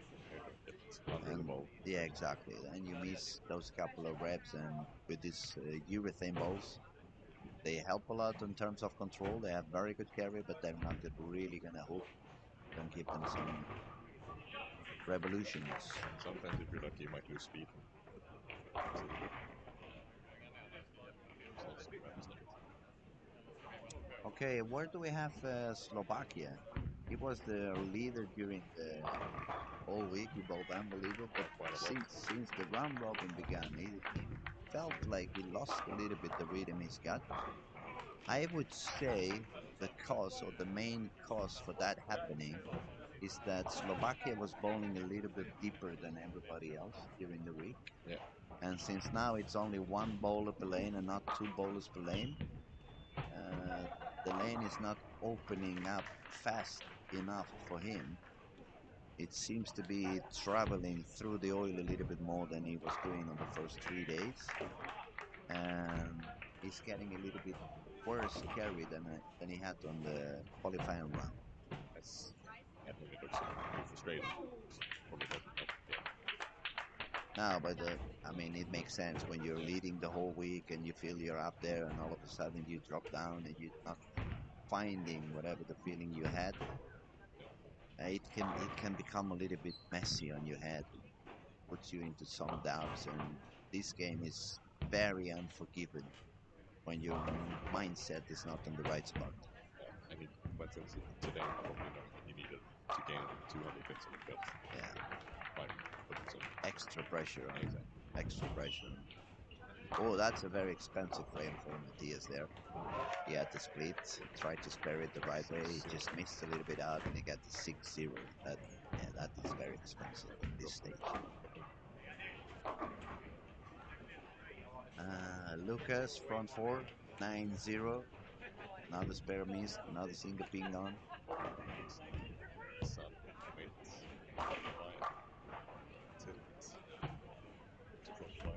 Speaker 1: Yeah, exactly. And you miss those couple of reps, and with these urethane balls, they help a lot in terms of control. They have very good carry, but they're not really going to hook. Don't give them some revolutions.
Speaker 2: Sometimes if you're lucky, you might lose speed.
Speaker 1: Okay, where do we have Slovakia? He was the leader during the whole week. He bowled unbelievable, but since the round robin began, he felt like he lost a little bit the rhythm he's got. I would say the cause, or the main cause for that happening, is that Slovakia was bowling a little bit deeper than everybody else during the week. And since now it's only 1 bowler per lane and not 2 bowlers per lane, the lane is not opening up fast enough for him. It seems to be traveling through the oil a little bit more than he was doing on the first 3 days. And he's getting a little bit worse carry than he had on the qualifying round.
Speaker 2: Definitely looks frustrating.
Speaker 1: No, but I mean, it makes sense when you're leading the whole week and you feel you're up there, and all of a sudden you drop down and you're not finding whatever the feeling you had. It can become a little bit messy on your head, puts you into some doubts, and this game is very unforgiving when your mindset is not in the right spot.
Speaker 2: And he went into today probably knowing he needed to gain 200 bits on the fifth.
Speaker 1: Extra pressure on him. Extra pressure. Oh, that's a very expensive frame for Matthias there. He had to split, tried to spare it the right way, he just missed a little bit out, and he got the 6-0. That is very expensive at this stage. Lucas, front four, 9-0. Another spare miss, another single ping on.
Speaker 2: Sun, wait, 5, tilt, to front 5.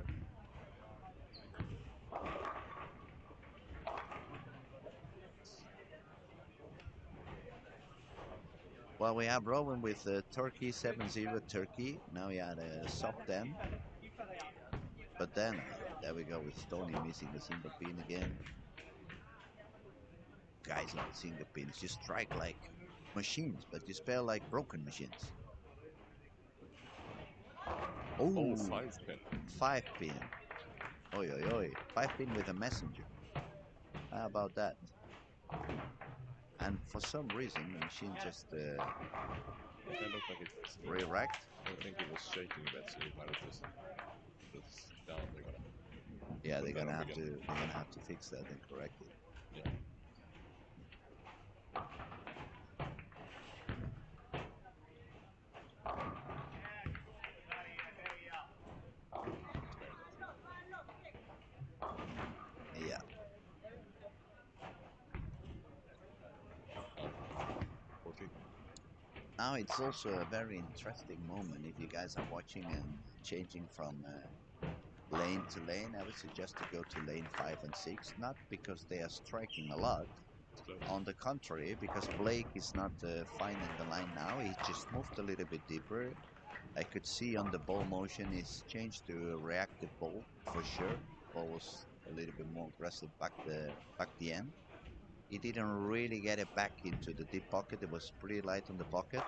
Speaker 1: Well, we have Rowan with Turkey, 7-0 Turkey. Now he had a soft end. But then, there we go with Stoney missing the single pin again. Guys on single pins, you strike like machines, but you spell like broken machines.
Speaker 2: Oh, 5 pin.
Speaker 1: 5 pin. Oi, oi, oi. 5 pin with a messenger. How about that? And for some reason, the machine just
Speaker 2: It looked like it was
Speaker 1: re-racked.
Speaker 2: I think it was shaking a bit, so you might have just put it down. They're gonna
Speaker 1: Yeah,
Speaker 2: put that up again.
Speaker 1: they're gonna have to fix that and correct it.
Speaker 2: Yeah.
Speaker 1: Yeah.
Speaker 2: 14.
Speaker 1: Now it's also a very interesting moment if you guys are watching and changing from lane to lane. I would suggest to go to lane 5 and 6, not because they are striking a lot. On the contrary, because Blake is not finding the line now. He just moved a little bit deeper. I could see on the ball motion he's changed to a reactive ball for sure. Ball was a little bit more aggressive back the end. He didn't really get it back into the deep pocket. It was pretty light on the pocket.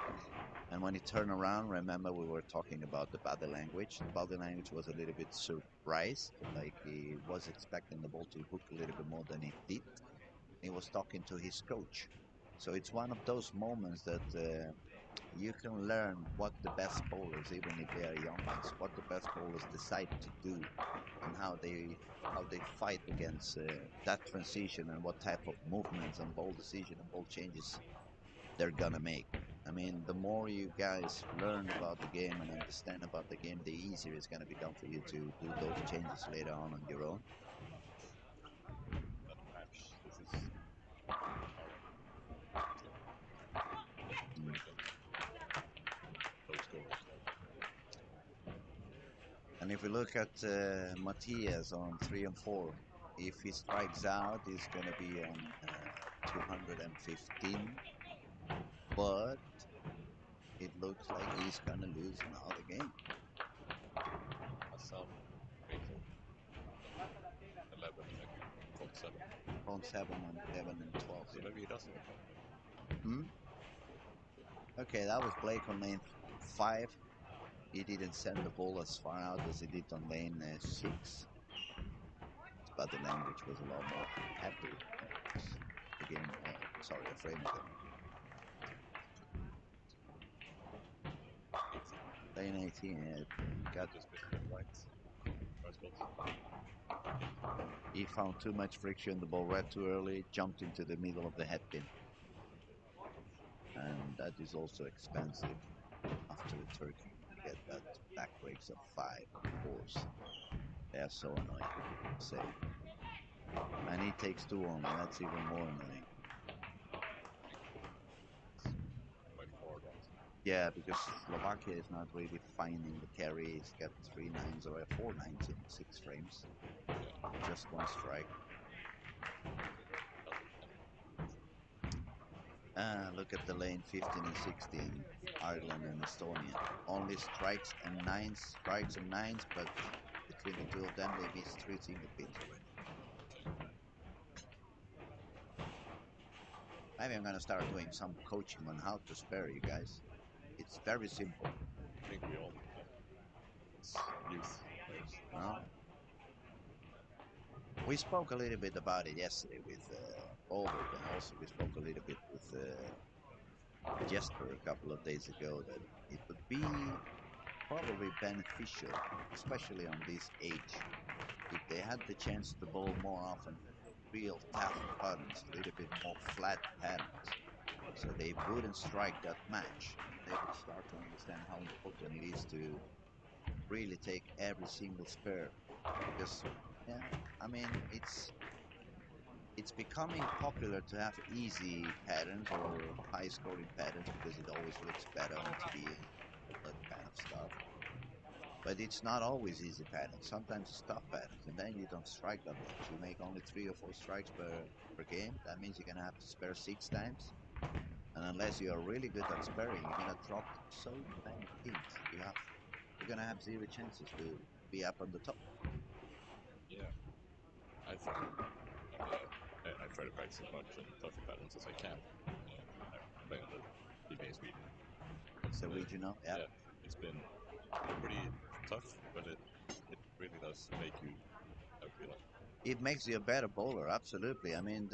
Speaker 1: And when he turned around, remember we were talking about the body language. The body language was a little bit surprised, like he was expecting the ball to hook a little bit more than it did. He was talking to his coach. So it's one of those moments that you can learn what the best bowlers, even if they are young ones, what the best bowlers decide to do and how they fight against that transition and what type of movements and ball decision and ball changes they're gonna make. I mean, the more you guys learn about the game and understand about the game, the easier it's gonna become for you to do those changes later on your own.
Speaker 2: That match. This is low scores.
Speaker 1: And if we look at Matthias on 3 and 4, if he strikes out, he's going to be on 215. But it looks like he's going to lose another game.
Speaker 2: Assam, Fatal, 11, maybe. Front 7.
Speaker 1: Front 7 and 11 and 12.
Speaker 2: So maybe he doesn't.
Speaker 1: Okay, that was Blake on lane 5. He didn't send the ball as far out as he did on lane 6. But the language was a lot more happy. The game, the frame again. Lane 18, got
Speaker 2: Just bit right. Right spot.
Speaker 1: He found too much friction, the ball read too early, jumped into the middle of the head pin. And that is also expensive after the turkey. You get that back breaks of 5 fours. They are so annoying, say. And he takes 2 only, that's even more annoying. Yeah, because Slovakia is not really finding the carry. He's got 3 nines or 4 nines in 6 frames. Just 1 strike. Look at the lane 15 and 16, Ireland and Estonia. Only strikes and nines, but between the two of them, they missed 3 single pins already. Maybe I'm gonna start doing some coaching on how to spare you guys. It's very simple.
Speaker 2: I think we all it's youth players.
Speaker 1: Well, we spoke a little bit about it yesterday with Albert, and also we spoke a little bit with Jesper a couple of days ago that it would be probably beneficial, especially on this age, if they had the chance to bowl more often, real tough patterns, a little bit more flat patterns, so they wouldn't strike that match. They would start to understand how important it is to really take every single spare because, yeah, I mean, it's becoming popular to have easy patterns or high scoring patterns because it always looks better on TV and that kind of stuff. But it's not always easy patterns. Sometimes it's tough patterns, and then you don't strike that much. You make only 3 or 4 strikes per game. That means you're gonna have to spare 6 times. And unless you are really good at sparing, you're gonna drop so many things. You're gonna have zero chances to be up on the top.
Speaker 2: Yeah, I think I try to practice as much and tougher patterns as I can. I'm playing on the PBA Sweden.
Speaker 1: The regional, yeah.
Speaker 2: Yeah, it's been pretty tough, but it really does make you feel like.
Speaker 1: It makes you a better bowler, absolutely. I mean,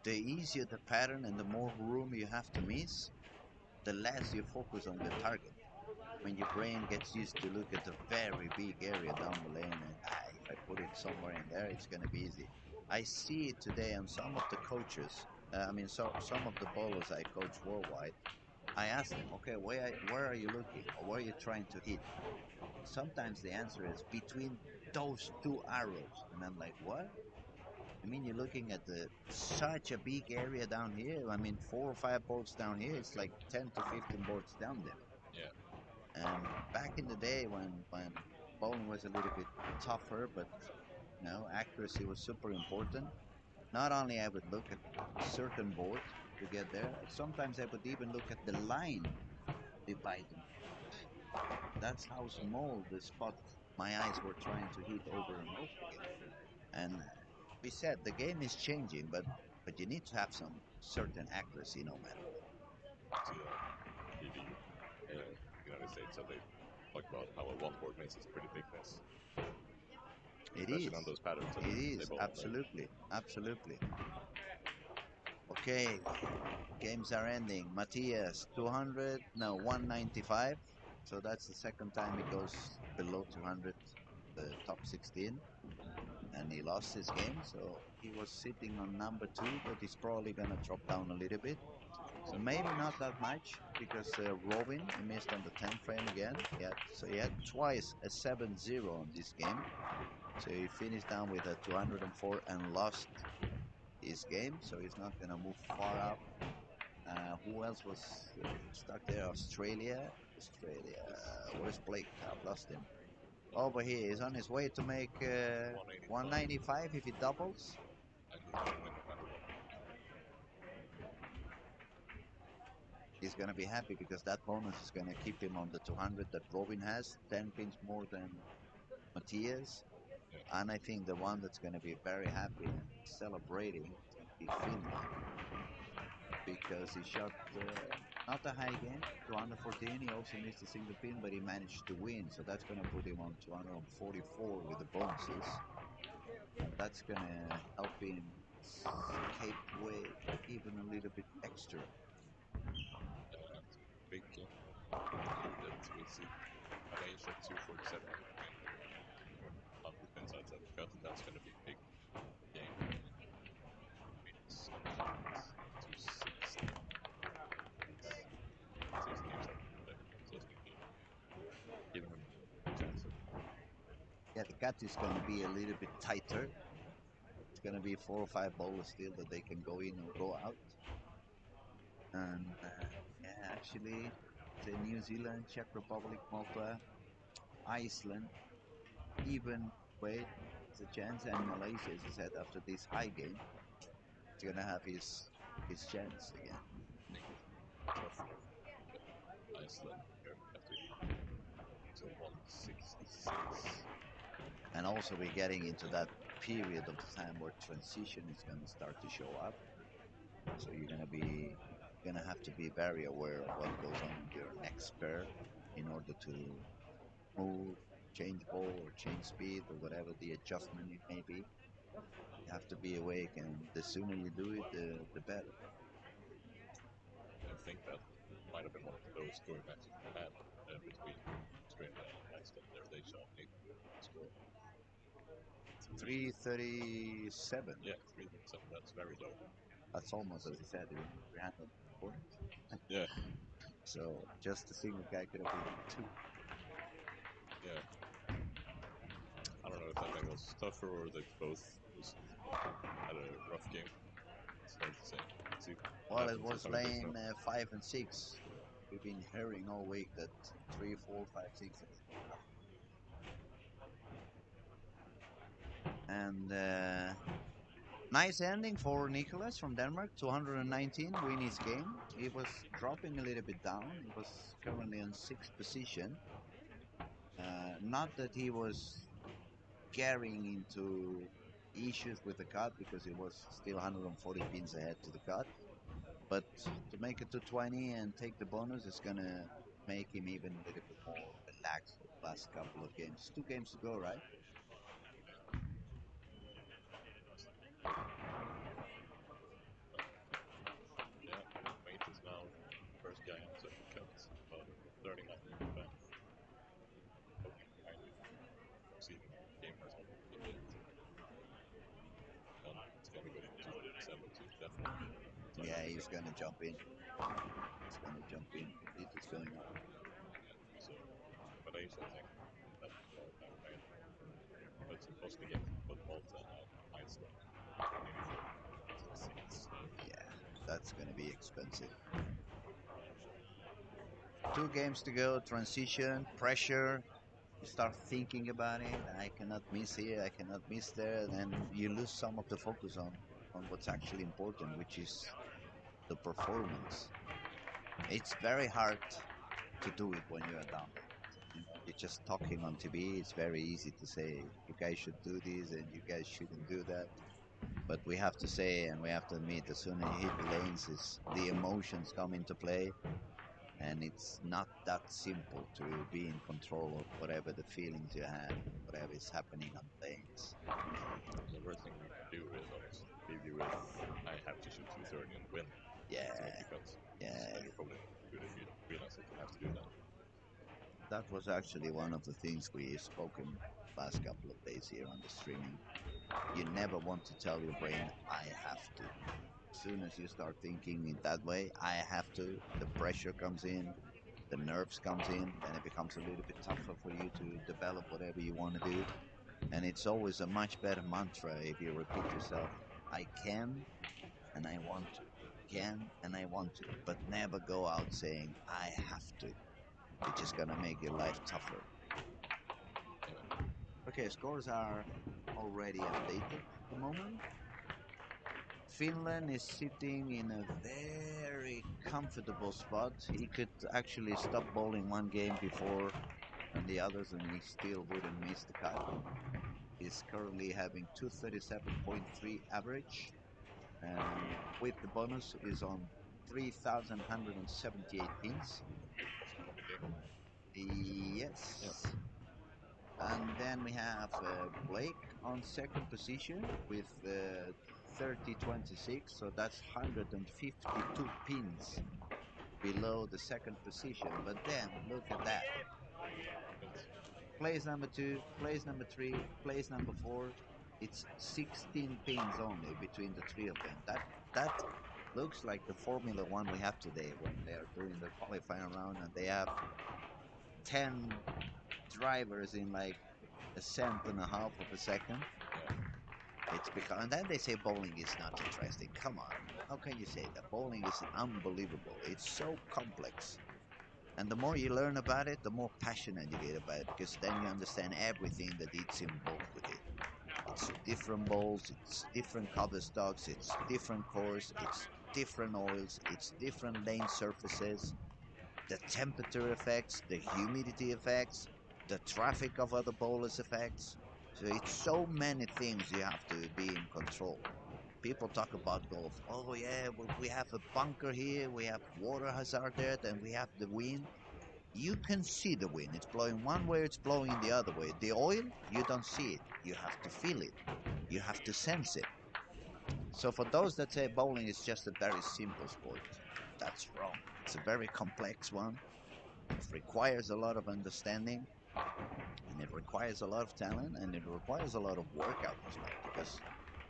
Speaker 1: the easier the pattern and the more room you have to miss, the less you focus on the target. When your brain gets used to look at a very big area down the lane and if I put it somewhere in there, it's going to be easy. I see it today on some of the coaches. Some of the bowlers I coach worldwide. I ask them, okay, where are you looking or where are you trying to hit? Sometimes the answer is between those 2 arrows, and I'm like, what? I mean, you're looking at such a big area down here. I mean, 4 or 5 boards down here. It's like 10 to 15 boards down there.
Speaker 2: Yeah.
Speaker 1: And back in the day when bowling was a little bit tougher, but accuracy was super important. Not only I would look at certain boards to get there. Sometimes I would even look at the line dividing. That's how small the spot my eyes were trying to hit over and over again. And we said the game is changing, but you need to have some certain accuracy no matter what.
Speaker 2: To TV, United States, so they talk about how a one board miss is a pretty big miss. Especially on those patterns.
Speaker 1: It is, absolutely, absolutely. Okay, games are ending. Matthias, 200, no, 195. So that's the second time he goes below 200, the top 16. And he lost his game, so he was sitting on number 2, but he's probably going to drop down a little bit. So maybe not that much, because Robin, he missed on the 10th frame again. So he had twice a 7-0 on this game. So he finished down with a 204 and lost his game, so he's not going to move far up. Who else was stuck there? Australia. Where's Blake? I've lost him. Over here, he's on his way to make 195 if he doubles. He's going to be happy because that bonus is going to keep him on the 200 that Robin has, 10 pins more than Matthias. And I think the one that's going to be very happy and celebrating is going to be Finland, because he shot not a high game, 214. He also missed a single pin, but he managed to win. So that's going to put him on 244 with the bonuses. And that's going to help him escape with even a little bit extra.
Speaker 2: Big game. That we see Malaysia 247. On the pin sides of the cut, that's going to be a big game. It's 260. Giving him a chance.
Speaker 1: Yeah, the cut is going to be a little bit tighter. It's going to be 4 or 5 bowlers still that they can go in or go out. And actually, say New Zealand, Czech Republic, Malta, Iceland, even wait, there's a chance, and Malaysia, as I said, after this high game, he's going to have his chance again.
Speaker 2: Iceland here to 166.
Speaker 1: And also we're getting into that period of time where transition is going to start to show up. So you're going to have to be very aware of what goes on with your next pair in order to move, change ball or change speed or whatever the adjustment it may be. You have to be awake, and the sooner you do it, the better.
Speaker 2: I think that might have been one of the lowest scoring matches we had between Australia and Iceland. There they shot a score.
Speaker 1: 337.
Speaker 2: Yeah, 337. That's very low.
Speaker 1: That's almost, as I said, 300 points.
Speaker 2: Yeah.
Speaker 1: So just a single guy could have been 2.
Speaker 2: Yeah. was tougher, or they both just had a rough game? It's hard to say. See what
Speaker 1: Well, it
Speaker 2: happens in
Speaker 1: was
Speaker 2: summer breaks
Speaker 1: lane
Speaker 2: now.
Speaker 1: 5 and 6. We've been hearing all week that 3, 4, 5, 6. And nice ending for Nicholas from Denmark, 219, win his game. He was dropping a little bit down. He was currently in 6th position. Not that he was carrying into issues with the cut, because he was still 140 pins ahead to the cut. But to make it to 20 and take the bonus is going to make him even a little bit more relaxed for the last couple of games. 2 games to go, right?
Speaker 2: Yeah, Mate is now first guy on second cut, about 39 back. Looking behind him. See the game has not been yet. And it's gonna go into 72, definitely.
Speaker 1: Yeah, he's going to jump in. He's going to jump in. It is going up.
Speaker 2: Yeah, so Malaysia, I think, that more time ahead. But it's supposed to get both Malta and Iceland.
Speaker 1: Yeah, that's going to be expensive. 2 games to go, transition, pressure. You start thinking about it. I cannot miss here, I cannot miss there. Then you lose some of the focus on what's actually important, which is the performance. It's very hard to do it when you're down. You know, you're just talking on TV. It's very easy to say, you guys should do this and you guys shouldn't do that. But we have to say, and we have to admit, as soon as you hit the lanes, the emotions come into play. And it's not that simple to be in control of whatever the feelings you have, whatever is happening on the lanes.
Speaker 2: The worst thing you can do is almost leave you with, I have to shoot 230 and win
Speaker 1: Yeah,
Speaker 2: to make the cuts.
Speaker 1: yeah.
Speaker 2: And you're probably not good if you don't realize that you have to do that.
Speaker 1: That was actually one of the things we spoken last couple of days here on the streaming. You never want to tell your brain, I have to. As soon as you start thinking in that way, I have to, the pressure comes in, the nerves comes in, then it becomes a little bit tougher for you to develop whatever you want to do. And it's always a much better mantra if you repeat yourself, I can and I want to, can and I want to, but never go out saying, I have to. It's just gonna make your life tougher. Okay, scores are already updated at the moment. Finland is sitting in a very comfortable spot. He could actually stop bowling 1 game before and the others, and he still wouldn't miss the cut. He's currently having 237.3 average, and with the bonus is on 3,178 pins. Yes.
Speaker 2: Yep.
Speaker 1: And then we have Blake on second position with 30.26, so that's 152 pins below the second position. But then look at that. Place number 2, place number 3, place number 4. It's 16 pins only between the 3 of them. That looks like the Formula One we have today when they are doing the qualifying round and they have 10 drivers in like a cent and a half of a second. It's because, and then they say bowling is not interesting. Come on, how can you say that? Bowling is unbelievable. It's so complex. And the more you learn about it, the more passionate you get about it, because then you understand everything that is involved with it. It's different bowls, it's different cover stocks, it's different cores, it's different oils, it's different lane surfaces, the temperature effects, the humidity effects, the traffic of other bowlers effects. So it's so many things you have to be in control. People talk about golf. Oh yeah, we have a bunker here, we have water hazard there, then we have the wind. You can see the wind. It's blowing one way, it's blowing the other way. The oil, you don't see it. You have to feel it. You have to sense it. So for those that say bowling is just a very simple sport, that's wrong. It's a very complex one. It requires a lot of understanding, and it requires a lot of talent, and it requires a lot of workout as well, because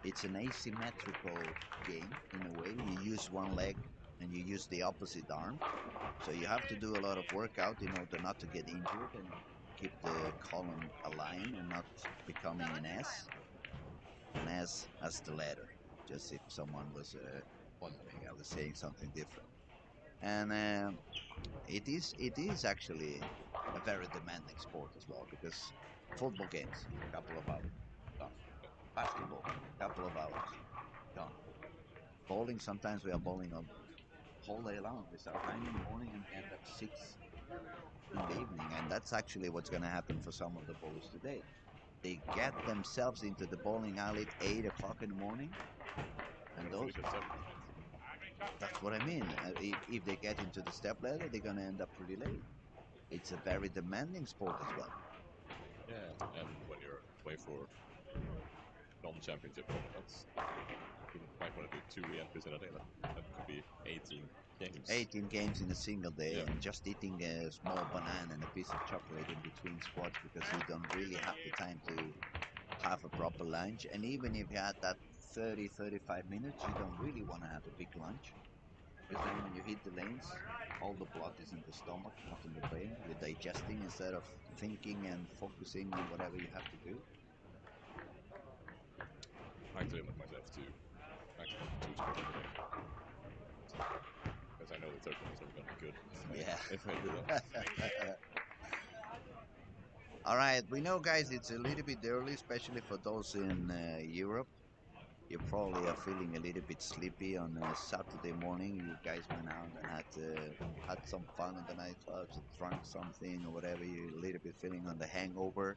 Speaker 1: it's an asymmetrical game in a way. You use one leg and you use the opposite arm, so you have to do a lot of workout in order not to get injured, and keep the column aligned and not becoming an S as the letter. Just if someone was wondering, I was saying something different. And it is actually a very demanding sport as well, because football games, a couple of hours, done. Basketball, a couple of hours, done. Bowling, sometimes we are bowling a whole day long. We start 9 in the morning and end at 6 in the evening, and that's actually what's going to happen for some of the bowlers today. They get themselves into the bowling alley at 8 o'clock in the morning, and those, that's what I mean. If they get into the step ladder, they're going to end up pretty late. It's a very demanding sport as well.
Speaker 2: Yeah, and when you're away for non-championship tournaments, you might want to do 2 entries in a day. That could be 18 games.
Speaker 1: 18 games in a single day,
Speaker 2: Yeah.
Speaker 1: and just eating a small banana and a piece of chocolate in between squats, because you don't really have the time to have a proper lunch. And even if you had that 30-35 minutes, you don't really want to have a big lunch, because then when you hit the lanes, all the blood is in the stomach, not in the brain. You're digesting instead of thinking and focusing on whatever you have to do.
Speaker 2: I like to limit myself to maximum 2 squats a day. Because I know the third ones are going to be good if I do that.
Speaker 1: All right, we know, guys, it's a little bit early, especially for those in Europe. You probably are feeling a little bit sleepy on a Saturday morning. You guys went out and had some fun on the nightclubs, drank something or whatever. You're a little bit feeling on the hangover.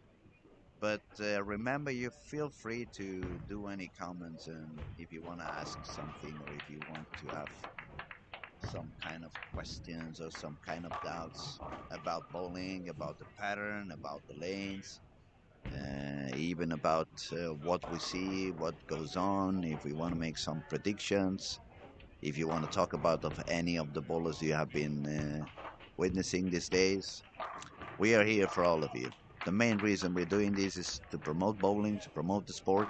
Speaker 1: But remember, you feel free to do any comments, and if you want to ask something, or if you want to have some kind of questions or some kind of doubts about bowling, about the pattern, about the lanes, even about what we see, what goes on, if we want to make some predictions, if you want to talk about any of the bowlers you have been witnessing these days, we are here for all of you. The main reason we're doing this is to promote bowling, to promote the sport,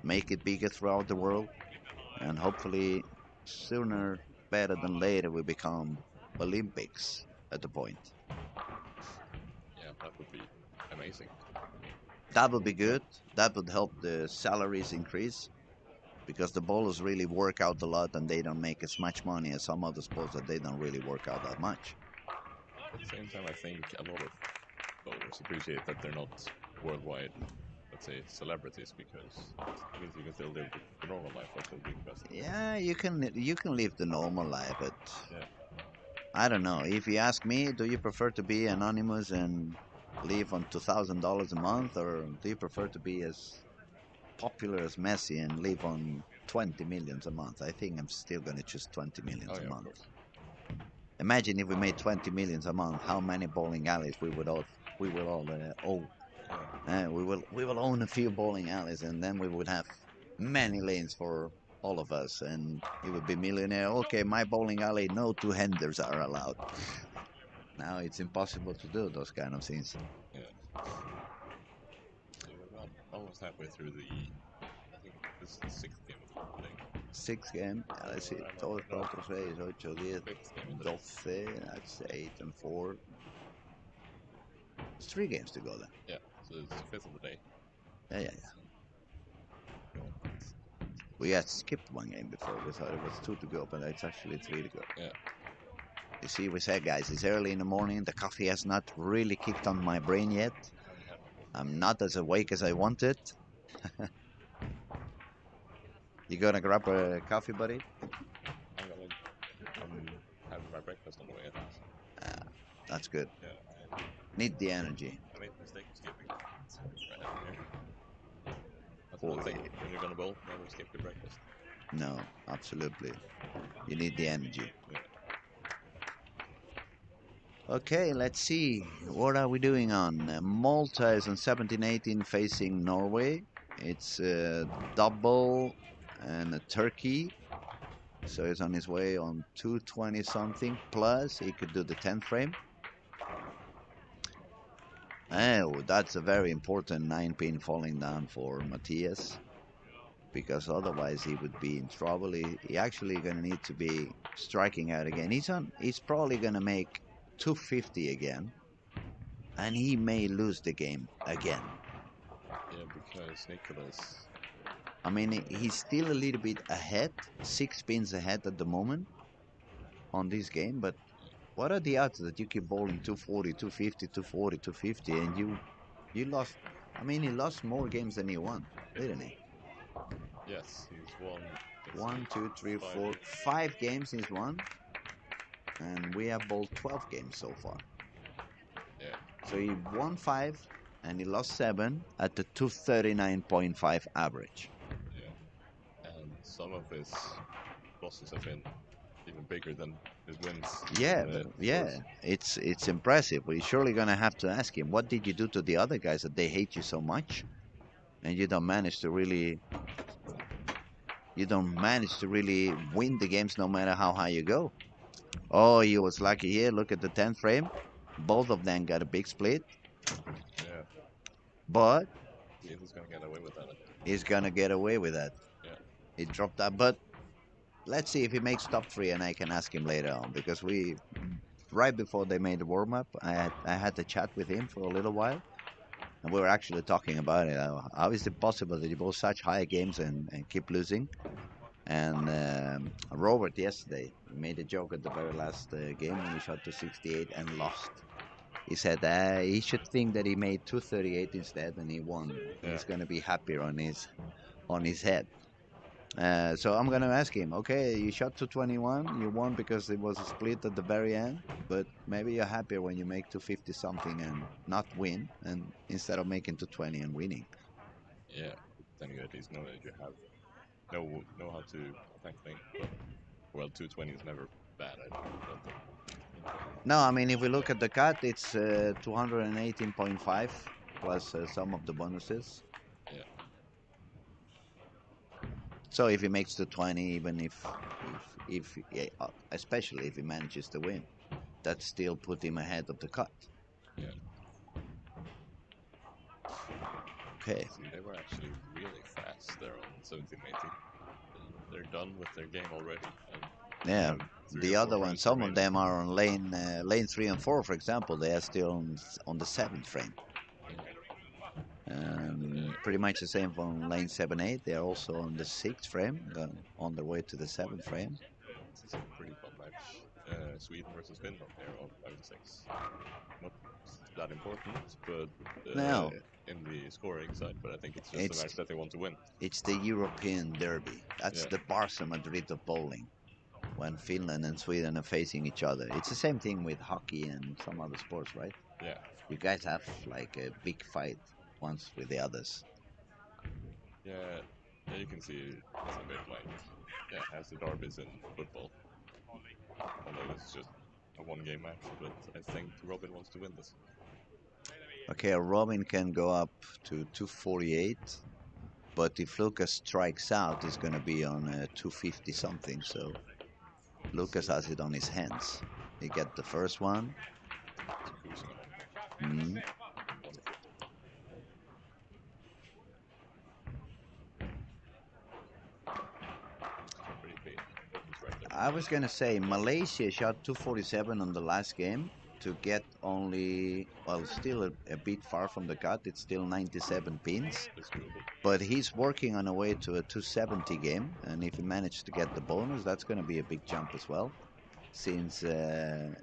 Speaker 1: make it bigger throughout the world, and hopefully sooner better than later we become Olympics at the point.
Speaker 2: Yeah, that would be amazing.
Speaker 1: That would be good. That would help the salaries increase, because the bowlers really work out a lot and they don't make as much money as some other sports that they don't really work out that much.
Speaker 2: At the same time, I think a lot of bowlers appreciate that they're not worldwide, let's say, celebrities, because it means you can still live the normal life while still being the best.
Speaker 1: Yeah, you can live the normal life, but
Speaker 2: Yeah.
Speaker 1: I don't know. If you ask me, do you prefer to be anonymous and live on $2,000 a month, or do you prefer to be as popular as Messi and live on 20 millions a month? I think I'm still going to choose 20 millions a
Speaker 2: Of
Speaker 1: month.
Speaker 2: course.
Speaker 1: Imagine if we made 20 millions a month, how many bowling alleys we would all own. We will own a few bowling alleys, and then we would have many lanes for all of us, and he would be millionaire. Okay, my bowling alley, no two-handers are allowed. Now it's impossible to do those kind of things.
Speaker 2: Yeah. So we're almost halfway through I think this is the 6th game of the day.
Speaker 1: 6 game, let's see, 2, 4, 6, 8, 10, 12, that's 8 and 4. It's 3 games to go then.
Speaker 2: Yeah, so it's the 5th of the day.
Speaker 1: Yeah. We had skipped 1 game before. We thought it was 2 to go, but it's actually 3 to go.
Speaker 2: Yeah.
Speaker 1: You see, we said, guys, it's early in the morning. The coffee has not really kicked on my brain yet. I'm not as awake as I wanted. You gonna grab a coffee, buddy?
Speaker 2: I'm having my breakfast on the way at least.
Speaker 1: That's good.
Speaker 2: Yeah.
Speaker 1: Need the energy.
Speaker 2: I made the mistake of skipping. That's one thing. When you're gonna bowl, never skip your breakfast.
Speaker 1: No, absolutely. You need the energy.
Speaker 2: Yeah.
Speaker 1: Okay, let's see. What are we doing on? Malta is on 17-18 facing Norway. It's a double and a turkey. So he's on his way on 220 something plus. He could do the 10th frame. Oh, that's a very important 9-pin falling down for Matthias, because otherwise he would be in trouble. He actually going to need to be striking out again. He's probably going to make 250 again. and he may lose the game again.
Speaker 2: Yeah, because Nicholas.
Speaker 1: I mean, he's still a little bit ahead, 6 pins ahead at the moment on this game, but what are the odds that you keep bowling 240, 250, 240, 250, and you lost? I mean, he lost more games than he won, didn't he?
Speaker 2: Yes, he's won. Let's
Speaker 1: One,
Speaker 2: see,
Speaker 1: two, three,
Speaker 2: five.
Speaker 1: four, 5 games he's won, and we have bowled 12 games so far.
Speaker 2: Yeah.
Speaker 1: So he won 5 and he lost 7 at the 239.5 average.
Speaker 2: Yeah. And some of his losses have been even bigger than his wins.
Speaker 1: Yeah, it's impressive. We're surely gonna have to ask him, what did you do to the other guys that they hate you so much, and you don't manage to really win the games no matter how high you go. Oh, he was lucky here. Look at the 10th frame. Both of them got a big split,
Speaker 2: Yeah.
Speaker 1: but
Speaker 2: He's gonna get away with that.
Speaker 1: he's gonna get away with that.
Speaker 2: Yeah.
Speaker 1: He dropped that, but let's see if he makes top 3, and I can ask him later on because right before they made the warm up, I had to chat with him for a little while, and we were actually talking about it. How is it possible that you both such high games and keep losing? And Robert yesterday made a joke at the very last game when he shot 268 and lost. He said he should think that he made 238 instead and he won.
Speaker 2: Yeah.
Speaker 1: He's going to be happier on his head. So I'm going to ask him, okay, you shot 221, you won because it was a split at the very end, but maybe you're happier when you make 250 something and not win, and instead of making 220 and winning.
Speaker 2: Yeah. Then you at least know that you have know how to attack things. But well, 220 is never bad. I don't think.
Speaker 1: No, I mean, if we look at the cut, it's 218.5 plus some of the bonuses.
Speaker 2: Yeah.
Speaker 1: So if he makes the 20, even if yeah, especially if he manages to win, that still put him ahead of the cut.
Speaker 2: Yeah.
Speaker 1: Okay.
Speaker 2: They were actually really fast there on 1780. They're done with their game already. And
Speaker 1: Yeah.
Speaker 2: three
Speaker 1: The
Speaker 2: or four
Speaker 1: other one,
Speaker 2: frames
Speaker 1: some of
Speaker 2: remaining.
Speaker 1: them are on lane 3 and 4, for example. They are still on the 7th frame. Pretty much the same from lane 7-8. They are also on the 6th frame, on their way to the 7th frame.
Speaker 2: This is a pretty fun match. Sweden versus Finland here on 5-6. Not that important, but
Speaker 1: Now,
Speaker 2: in the scoring side. But I think it's just a
Speaker 1: it's
Speaker 2: match that they want to win.
Speaker 1: it's the European derby. That's
Speaker 2: Yeah.
Speaker 1: the Barca Madrid of bowling. When Finland and Sweden are facing each other, it's the same thing with hockey and some other sports, right?
Speaker 2: Yeah.
Speaker 1: You guys have like a big fight once with the others.
Speaker 2: Yeah. Yeah, you can see it's a bit like as the derbies in football. Although it's just a one-game match, but I think Robin wants to win this.
Speaker 1: Okay, Robin can go up to 248, but if Lucas strikes out, it's going to be on 250 something. So Lucas has it on his hands. He get the first one.
Speaker 2: Cruising
Speaker 1: Mm.
Speaker 2: pretty big. Right there.
Speaker 1: I was going to say Malaysia shot 247 on the last game to get only, well, still a bit far from the cut. It's still 97 pins.
Speaker 2: It's doable.
Speaker 1: But he's working on a way to a 270 game, and if he manages to get the bonus, that's going to be a big jump as well. Since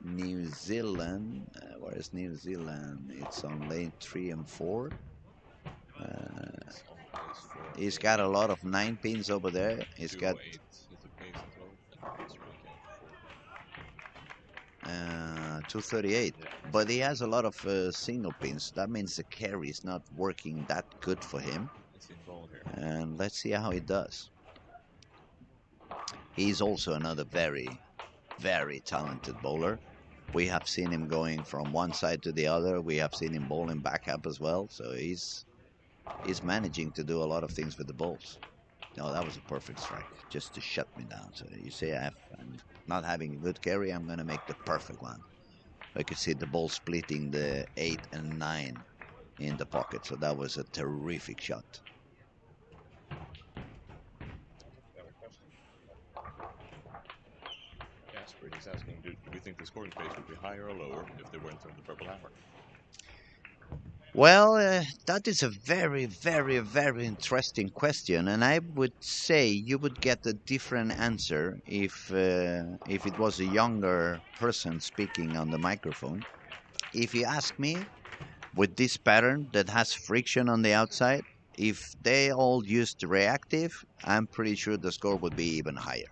Speaker 1: New Zealand, where is New Zealand? It's on lane 3 and 4. He's got a lot of 9 pins over there. He's got
Speaker 2: 208 is the pace as well. And he's striking
Speaker 1: 238, but he has a lot of single pins. That means the carry is not working that good for him.
Speaker 2: It's in ball here.
Speaker 1: And let's see how he does. He's also another very, very talented bowler. We have seen him going from one side to the other. We have seen him bowling back up as well. So he's managing to do a lot of things with the balls. No, that was a perfect strike, just to shut me down. So you say I'm not having a good carry, I'm going to make the perfect one. I could see the ball splitting the 8 and 9 in the pocket. So that was a terrific shot.
Speaker 2: Casper, he's asking, do we think the scoring pace would be higher or lower if they weren't on the purple hammer?
Speaker 1: Well, that is a very, very, very interesting question, and I would say you would get a different answer if it was a younger person speaking on the microphone. If you ask me, with this pattern that has friction on the outside, if they all used reactive, I'm pretty sure the score would be even higher.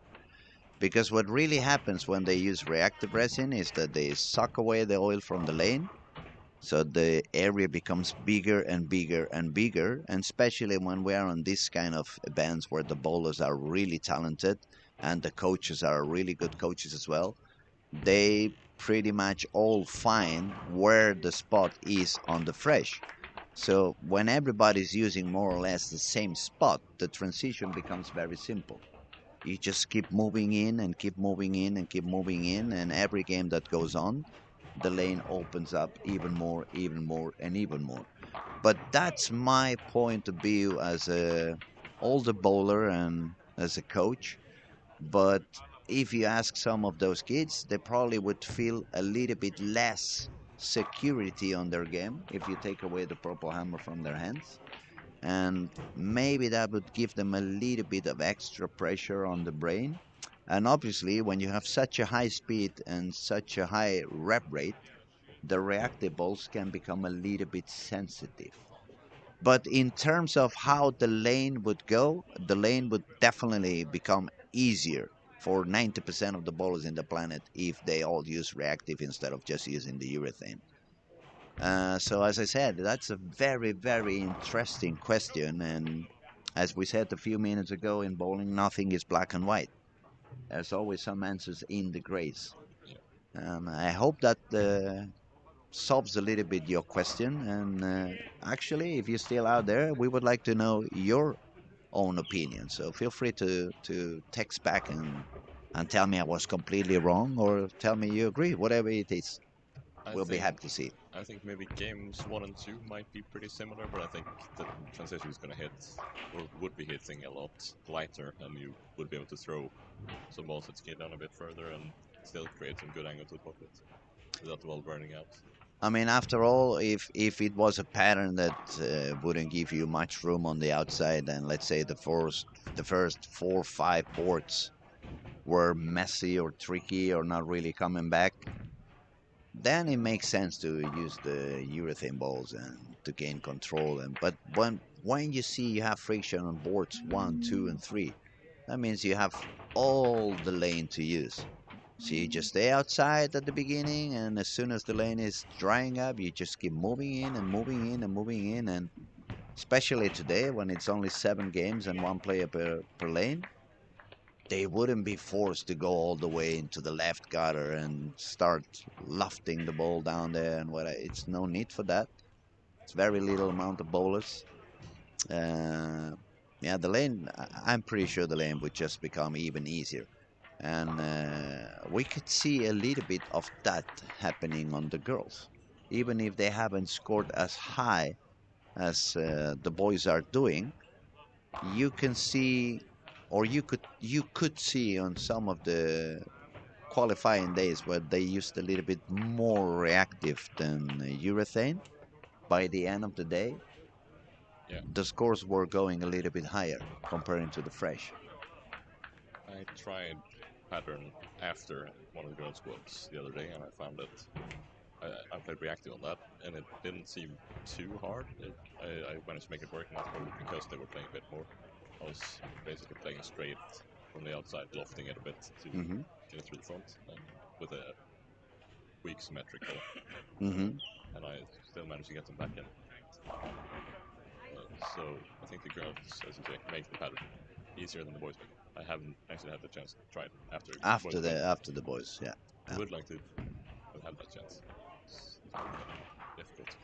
Speaker 1: Because what really happens when they use reactive resin is that they suck away the oil from the lane, so the area becomes bigger and bigger and bigger, and especially when we are on this kind of events where the bowlers are really talented and the coaches are really good coaches as well, they pretty much all find where the spot is on the fresh. So when everybody's using more or less the same spot, the transition becomes very simple. You just keep moving in and keep moving in and keep moving in, and every game that goes on, the lane opens up even more, even more, and even more. But that's my point of view as a older bowler and as a coach. But if you ask some of those kids, they probably would feel a little bit less security on their game if you take away the purple hammer from their hands. And maybe that would give them a little bit of extra pressure on the brain. And obviously, when you have such a high speed and such a high rep rate, the reactive balls can become a little bit sensitive. But in terms of how the lane would go, the lane would definitely become easier for 90% of the bowlers in the planet if they all use reactive instead of just using the urethane. So as I said, that's a very, very interesting question. And as we said a few minutes ago in bowling, nothing is black and white. There's always some answers in the grays.
Speaker 2: Yeah.
Speaker 1: I hope that solves a little bit your question. And actually, if you're still out there, we would like to know your own opinion. So feel free to text back and tell me I was completely wrong, or tell me you agree, whatever it is.
Speaker 2: I
Speaker 1: We'll be
Speaker 2: think
Speaker 1: happy to see it.
Speaker 2: I think maybe games 1 and 2 might be pretty similar, but I think the transition is going to hit, or would be hitting a lot lighter, and you would be able to throw some balls that skid down a bit further and still create some good angle to the pocket without the ball burning out.
Speaker 1: I mean, after all, if it was a pattern that wouldn't give you much room on the outside, and let's say the first 4 or 5 boards were messy or tricky or not really coming back, then it makes sense to use the urethane balls and to gain control. And but when you see you have friction on boards 1, 2, and 3, that means you have all the lane to use. So you just stay outside at the beginning, and as soon as the lane is drying up, you just keep moving in and moving in and moving in. And especially today, when it's only 7 games and 1 player per lane, they wouldn't be forced to go all the way into the left gutter and start lofting the ball down there. And what? It's no need for that. It's very little amount of bowlers. Uh, yeah, the lane. I'm pretty sure the lane would just become even easier. And we could see a little bit of that happening on the girls, even if they haven't scored as high as the boys are doing. You can see, or you could see on some of the qualifying days where they used a little bit more reactive than urethane. By the end of the day,
Speaker 2: Yeah,
Speaker 1: the scores were going a little bit higher comparing to the fresh.
Speaker 2: I tried pattern after one of the girls' squads the other day, and I found that I played reactive on that, and it didn't seem too hard. I managed to make it work, and that's probably because they were playing a bit more. I was basically playing straight from the outside, lofting it a bit to
Speaker 1: Hmm.
Speaker 2: get it through the front, and with a weak symmetrical,
Speaker 1: Hmm.
Speaker 2: and I still managed to get them back in. So I think the girls, as you say, make the pattern easier than the boys make. I haven't actually had the chance to try it after the boys
Speaker 1: After
Speaker 2: played
Speaker 1: the
Speaker 2: it.
Speaker 1: after the boys, yeah.
Speaker 2: I
Speaker 1: Yeah.
Speaker 2: would like to have that chance. It's difficult.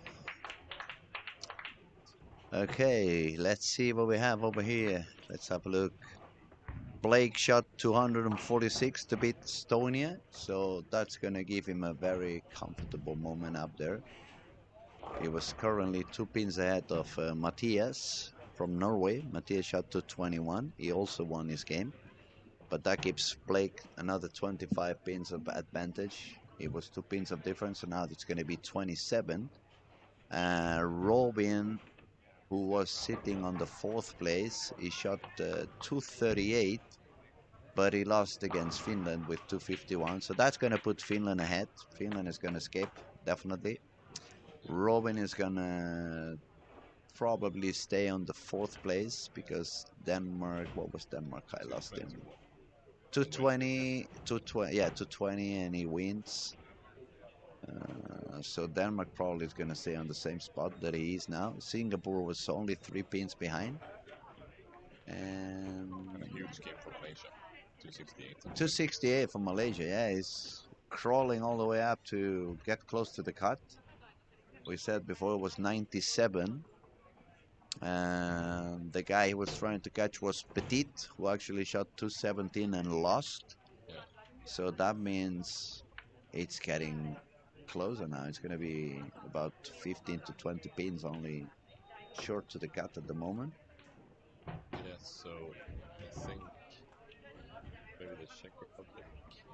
Speaker 1: Okay, let's see what we have over here. Let's have a look. Blake shot 246 to beat Estonia, so that's going to give him a very comfortable moment up there. He was currently 2 pins ahead of Matthias from Norway. Matthias shot 221. He also won his game, but that gives Blake another 25 pins of advantage. It was 2 pins of difference, so now it's going to be 27. Robin, who was sitting on the fourth place, he shot 238, but he lost against Finland with 251. So that's going to put Finland ahead. Finland is going to escape, definitely. Robin is going to probably stay on the fourth place because Denmark, what was Denmark? I lost him. 220, 220, yeah, 220, and he wins. So Denmark probably is going to stay on the same spot that he is now. Singapore was only 3 pins behind. And
Speaker 2: a huge game for Malaysia. 268.
Speaker 1: 268 for Malaysia, yeah, he's crawling all the way up to get close to the cut. We said before it was 97. And the guy he was trying to catch was Petit, who actually shot 217 and lost.
Speaker 2: Yeah.
Speaker 1: So that means it's getting closer now. It's going to be about 15 to 20 pins only short to the cut at the moment.
Speaker 2: Yes, so I think maybe the Czech Republic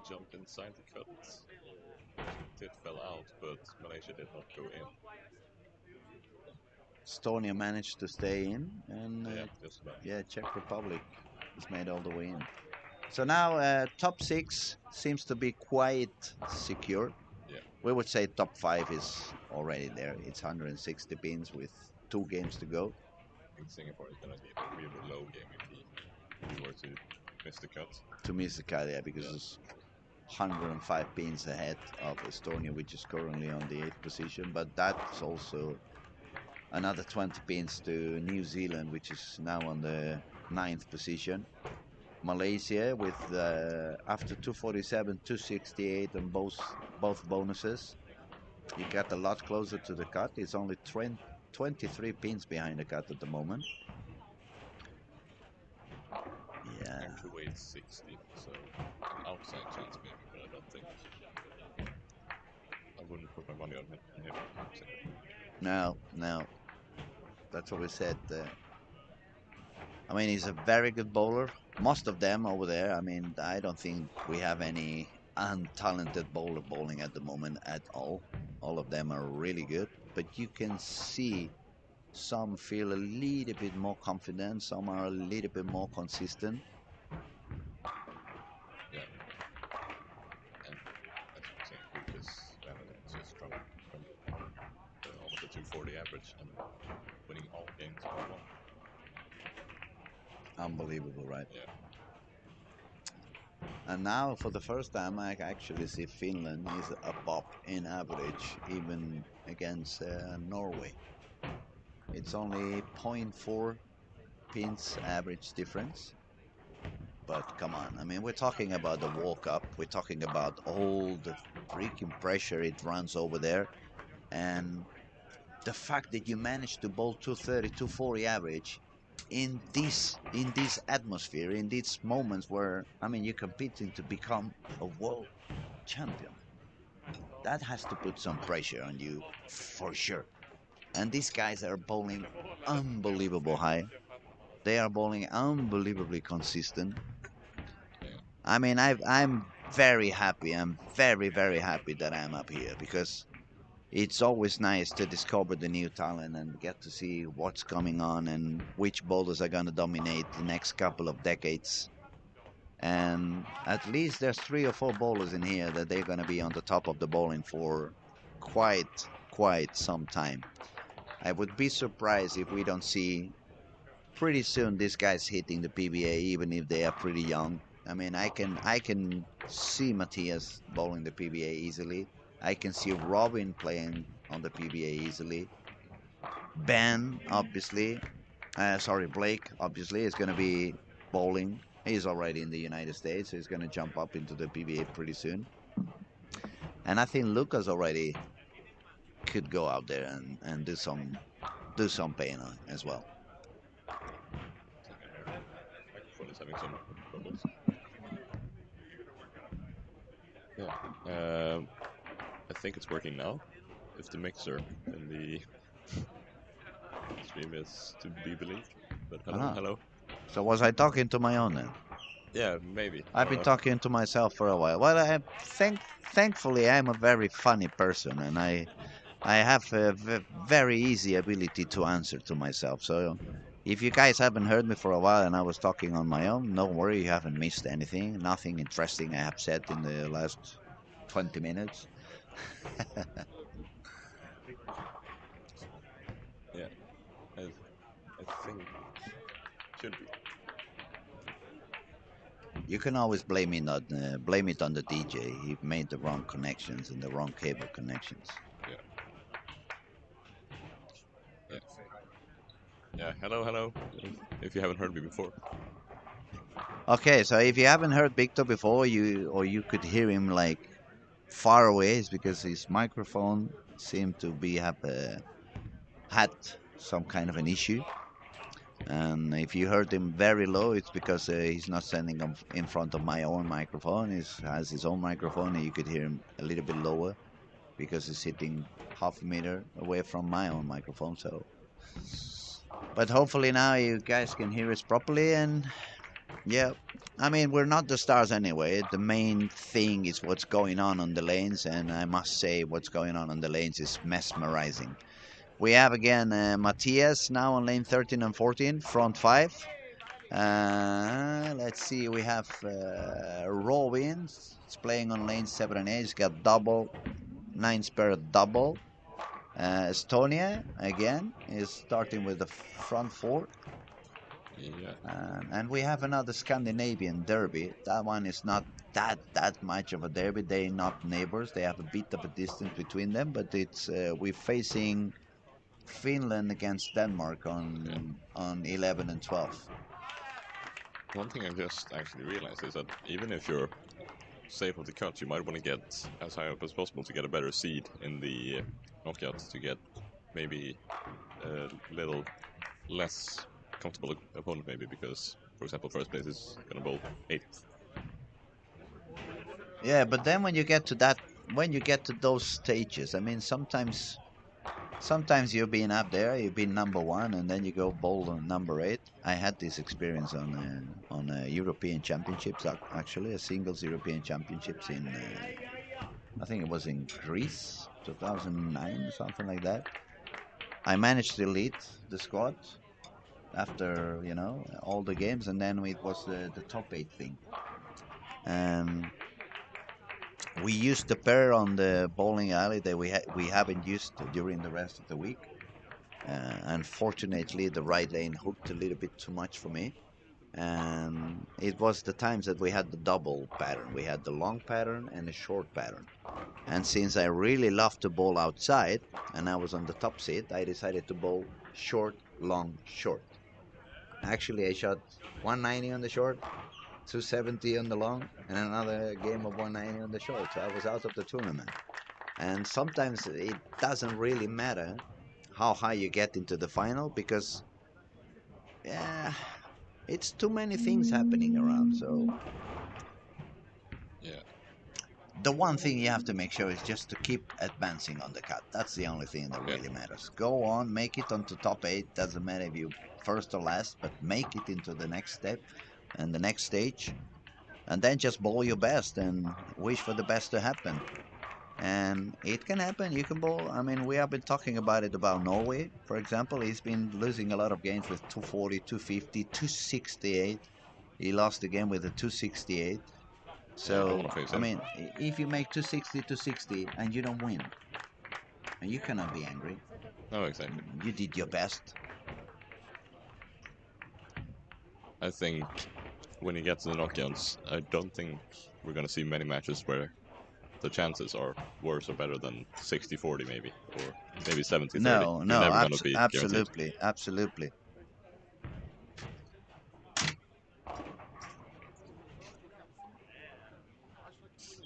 Speaker 2: jumped inside the cut. It fell out, but Malaysia did not go in.
Speaker 1: Estonia managed to stay in, and
Speaker 2: Yeah, just about.
Speaker 1: yeah, Czech Republic has made all the way in. So now top 6 seems to be quite secure.
Speaker 2: Yeah.
Speaker 1: We would say top 5 is already there. It's 160 pins with 2 games to go.
Speaker 2: I think Singapore is going to be a really low game if he were to miss the cut.
Speaker 1: To miss the cut, yeah, because it's 105 pins ahead of Estonia, which is currently on the 8th position. But that's also another 20 pins to New Zealand, which is now on the 9th position. Malaysia with after 247, 268 and both bonuses. You got a lot closer to the cut. It's only 23 pins behind the cut at the moment. Yeah.
Speaker 2: Actually weighs 60, so an outside chance maybe, but I don't think. I wouldn't put my money on him.
Speaker 1: No. That's what we said. I mean, he's a very good bowler. Most of them over there. I mean, I don't think we have any untalented bowler bowling at the moment at all. All of them are really good. But you can see some feel a little bit more confident. Some are a little bit more consistent.
Speaker 2: Yeah. And as you say, Lucas Vanderlyn's just from almost a 240 average and winning all games but one.
Speaker 1: Unbelievable, right?
Speaker 2: Yeah.
Speaker 1: And now, for the first time, I actually see Finland is above in average, even against Norway. It's only 0.4 pins average difference. But come on, I mean, we're talking about the walk up. We're talking about all the freaking pressure it runs over there. And the fact that you managed to bowl 230, 240 average in this atmosphere, in these moments where, I mean, you're competing to become a world champion. That has to put some pressure on you for sure. And these guys are bowling unbelievable high. They are bowling unbelievably consistent. I mean, I'm very happy. I'm very, very happy that I'm up here because it's always nice to discover the new talent and get to see what's coming on and which bowlers are going to dominate the next couple of decades. And at least there's 3 or 4 bowlers in here that they're going to be on the top of the bowling for quite some time. I would be surprised if we don't see pretty soon these guys hitting the PBA, even if they are pretty young. I mean, I can see Matthias bowling the PBA easily. I can see Robin playing on the PBA easily. Ben, obviously, Blake, obviously, is going to be bowling. He's already in the United States, so he's going to jump up into the PBA pretty soon. And I think Lucas already could go out there and do some pain as well.
Speaker 2: Microphone is having some problems. Yeah. I think it's working now. If the mixer in the stream is to be believed. But hello.
Speaker 1: So was I talking to my own then?
Speaker 2: Yeah, maybe.
Speaker 1: I've been talking to myself for a while. Well, thankfully, I'm a very funny person, and I have a very easy ability to answer to myself. So if you guys haven't heard me for a while and I was talking on my own, don't worry, you haven't missed anything. Nothing interesting I have said in the last 20 minutes.
Speaker 2: Yeah, I, I think should be.
Speaker 1: You can always blame it on the DJ. He made the wrong connections and the wrong cable connections.
Speaker 2: Yeah, yeah, yeah. Hello, hello. If you haven't heard me before.
Speaker 1: Okay, so if you haven't heard Victor before, you could hear him like far away, is because his microphone seemed to be had some kind of an issue. And if you heard him very low, it's because he's not standing in front of my own microphone. He has his own microphone, and you could hear him a little bit lower because he's sitting half a meter away from my own microphone. So, but hopefully now you guys can hear us properly. And yeah, I mean, we're not the stars anyway. The main thing is what's going on the lanes, and I must say, what's going on the lanes is mesmerizing. We have again Matthias now on lane 13 and 14, front five. Let's see, we have Rovins. It's playing on lane 7 and 8. He's got double, 9 spare double. Estonia, again, is starting with the front four.
Speaker 2: Yeah,
Speaker 1: And we have another Scandinavian derby. That one is not that much of a derby. They're not neighbors. They have a bit of a distance between them, but it's we're facing Finland against Denmark
Speaker 2: yeah.
Speaker 1: on 11 and 12.
Speaker 2: One thing I just actually realized is that even if you're safe of the cut, you might want to get as high up as possible to get a better seed in the knockout to get maybe a little less comfortable opponent, maybe because, for example, first place is gonna bowl eighth.
Speaker 1: Yeah, but then when you get to those stages, I mean, sometimes you've been up there, you've been number one, and then you go bowl on number eight. I had this experience on European Championships, actually, a singles European Championships in I think it was in Greece, 2009, something like that. I managed to lead the squad after all the games, and then it was the top eight thing. And we used the pair on the bowling alley that we haven't used during the rest of the week. Unfortunately, the right lane hooked a little bit too much for me, and it was the times that we had the double pattern. We had the long pattern and the short pattern. And since I really love to bowl outside, and I was on the top seat, I decided to bowl short, long, short. Actually, I shot 190 on the short, 270 on the long, and another game of 190 on the short. So I was out of the tournament. And sometimes it doesn't really matter how high you get into the final because, yeah, it's too many things happening around. So
Speaker 2: Yeah,
Speaker 1: the one thing you have to make sure is just to keep advancing on the cut. That's the only thing that
Speaker 2: yeah,
Speaker 1: really matters. Go on, make it onto top eight. Doesn't matter if you first or last, but make it into the next step and the next stage, and then just bowl your best and wish for the best to happen. And it can happen. You can bowl. I mean, we have been talking about it about Norway, for example. He's been losing a lot of games with 240, 250, 268. He lost the game with a 268.
Speaker 2: yeah. You don't
Speaker 1: So,
Speaker 2: want to face
Speaker 1: I
Speaker 2: him.
Speaker 1: mean, if you make 260, 260 and you don't win, you cannot be angry.
Speaker 2: No, exactly.
Speaker 1: You did your best.
Speaker 2: I think when you get to the knockouts, I don't think we're gonna see many matches where the chances are worse or better than 60-40 maybe, or maybe 70-30.
Speaker 1: No,
Speaker 2: You're
Speaker 1: no,
Speaker 2: never gonna be guaranteed.
Speaker 1: absolutely, absolutely.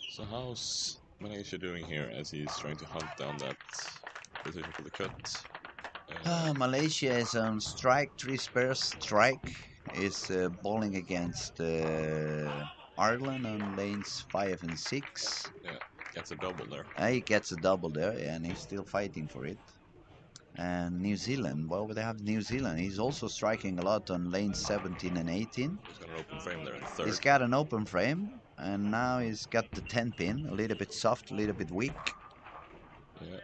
Speaker 2: So how's Malaysia doing here as he's trying to hunt down that position for the cut?
Speaker 1: Malaysia is on strike, three spares strike. Is bowling against Ireland on lanes 5 and 6.
Speaker 2: Yeah, gets a double there.
Speaker 1: He gets a double there, and he's still fighting for it. And New Zealand, well, they have New Zealand. He's also striking a lot on lanes 17 and 18.
Speaker 2: He's got an open frame there in
Speaker 1: He's
Speaker 2: third.
Speaker 1: got an open frame, and now he's got the 10 pin, a little bit soft, a little bit weak.
Speaker 2: Yeah,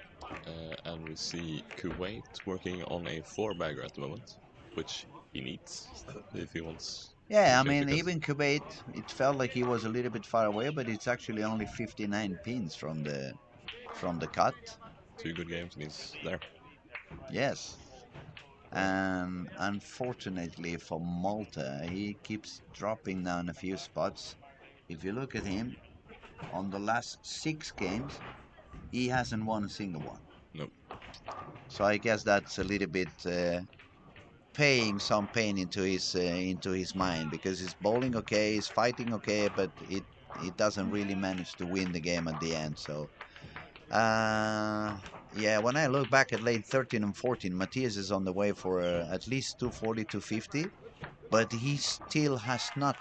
Speaker 2: And we see Kuwait working on a 4-bagger at the moment, which he needs if he wants
Speaker 1: Yeah,
Speaker 2: to
Speaker 1: I
Speaker 2: change the
Speaker 1: mean,
Speaker 2: cut.
Speaker 1: even Kuwait, it felt like he was a little bit far away, but it's actually only 59 pins from the cut.
Speaker 2: 2 good games and he's there.
Speaker 1: Yes. And unfortunately for Malta, he keeps dropping down a few spots. If you look at him, on the last 6 games, he hasn't won a single one.
Speaker 2: No.
Speaker 1: So I guess that's a little bit paying some pain into his mind, because he's bowling okay, he's fighting okay, but it doesn't really manage to win the game at the end. So yeah, when I look back at late 13 and 14, Matthias is on the way for at least 240, 250, but he still has not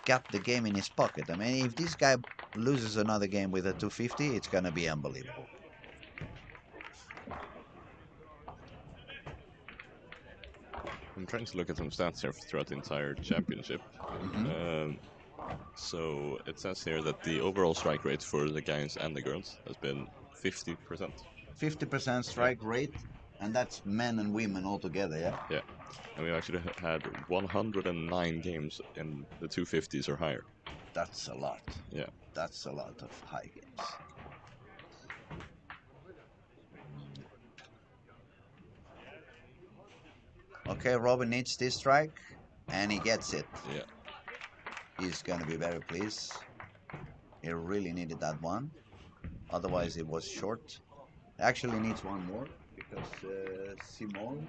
Speaker 1: got the game in his pocket. I mean, if this guy loses another game with a 250, it's gonna be unbelievable.
Speaker 2: I'm trying to look at some stats here throughout the entire championship. So it says here that the overall strike rate for the guys and the girls has been 50%.
Speaker 1: 50% strike rate, and that's men and women all together, yeah?
Speaker 2: Yeah. And we've actually had 109 games in the 250s or higher.
Speaker 1: That's a lot.
Speaker 2: Yeah.
Speaker 1: That's a lot of high games. Okay, Robin needs this strike, and he gets it.
Speaker 2: Yeah.
Speaker 1: He's gonna be very pleased. He really needed that one. Otherwise, it was short. Actually needs one more, because Simone,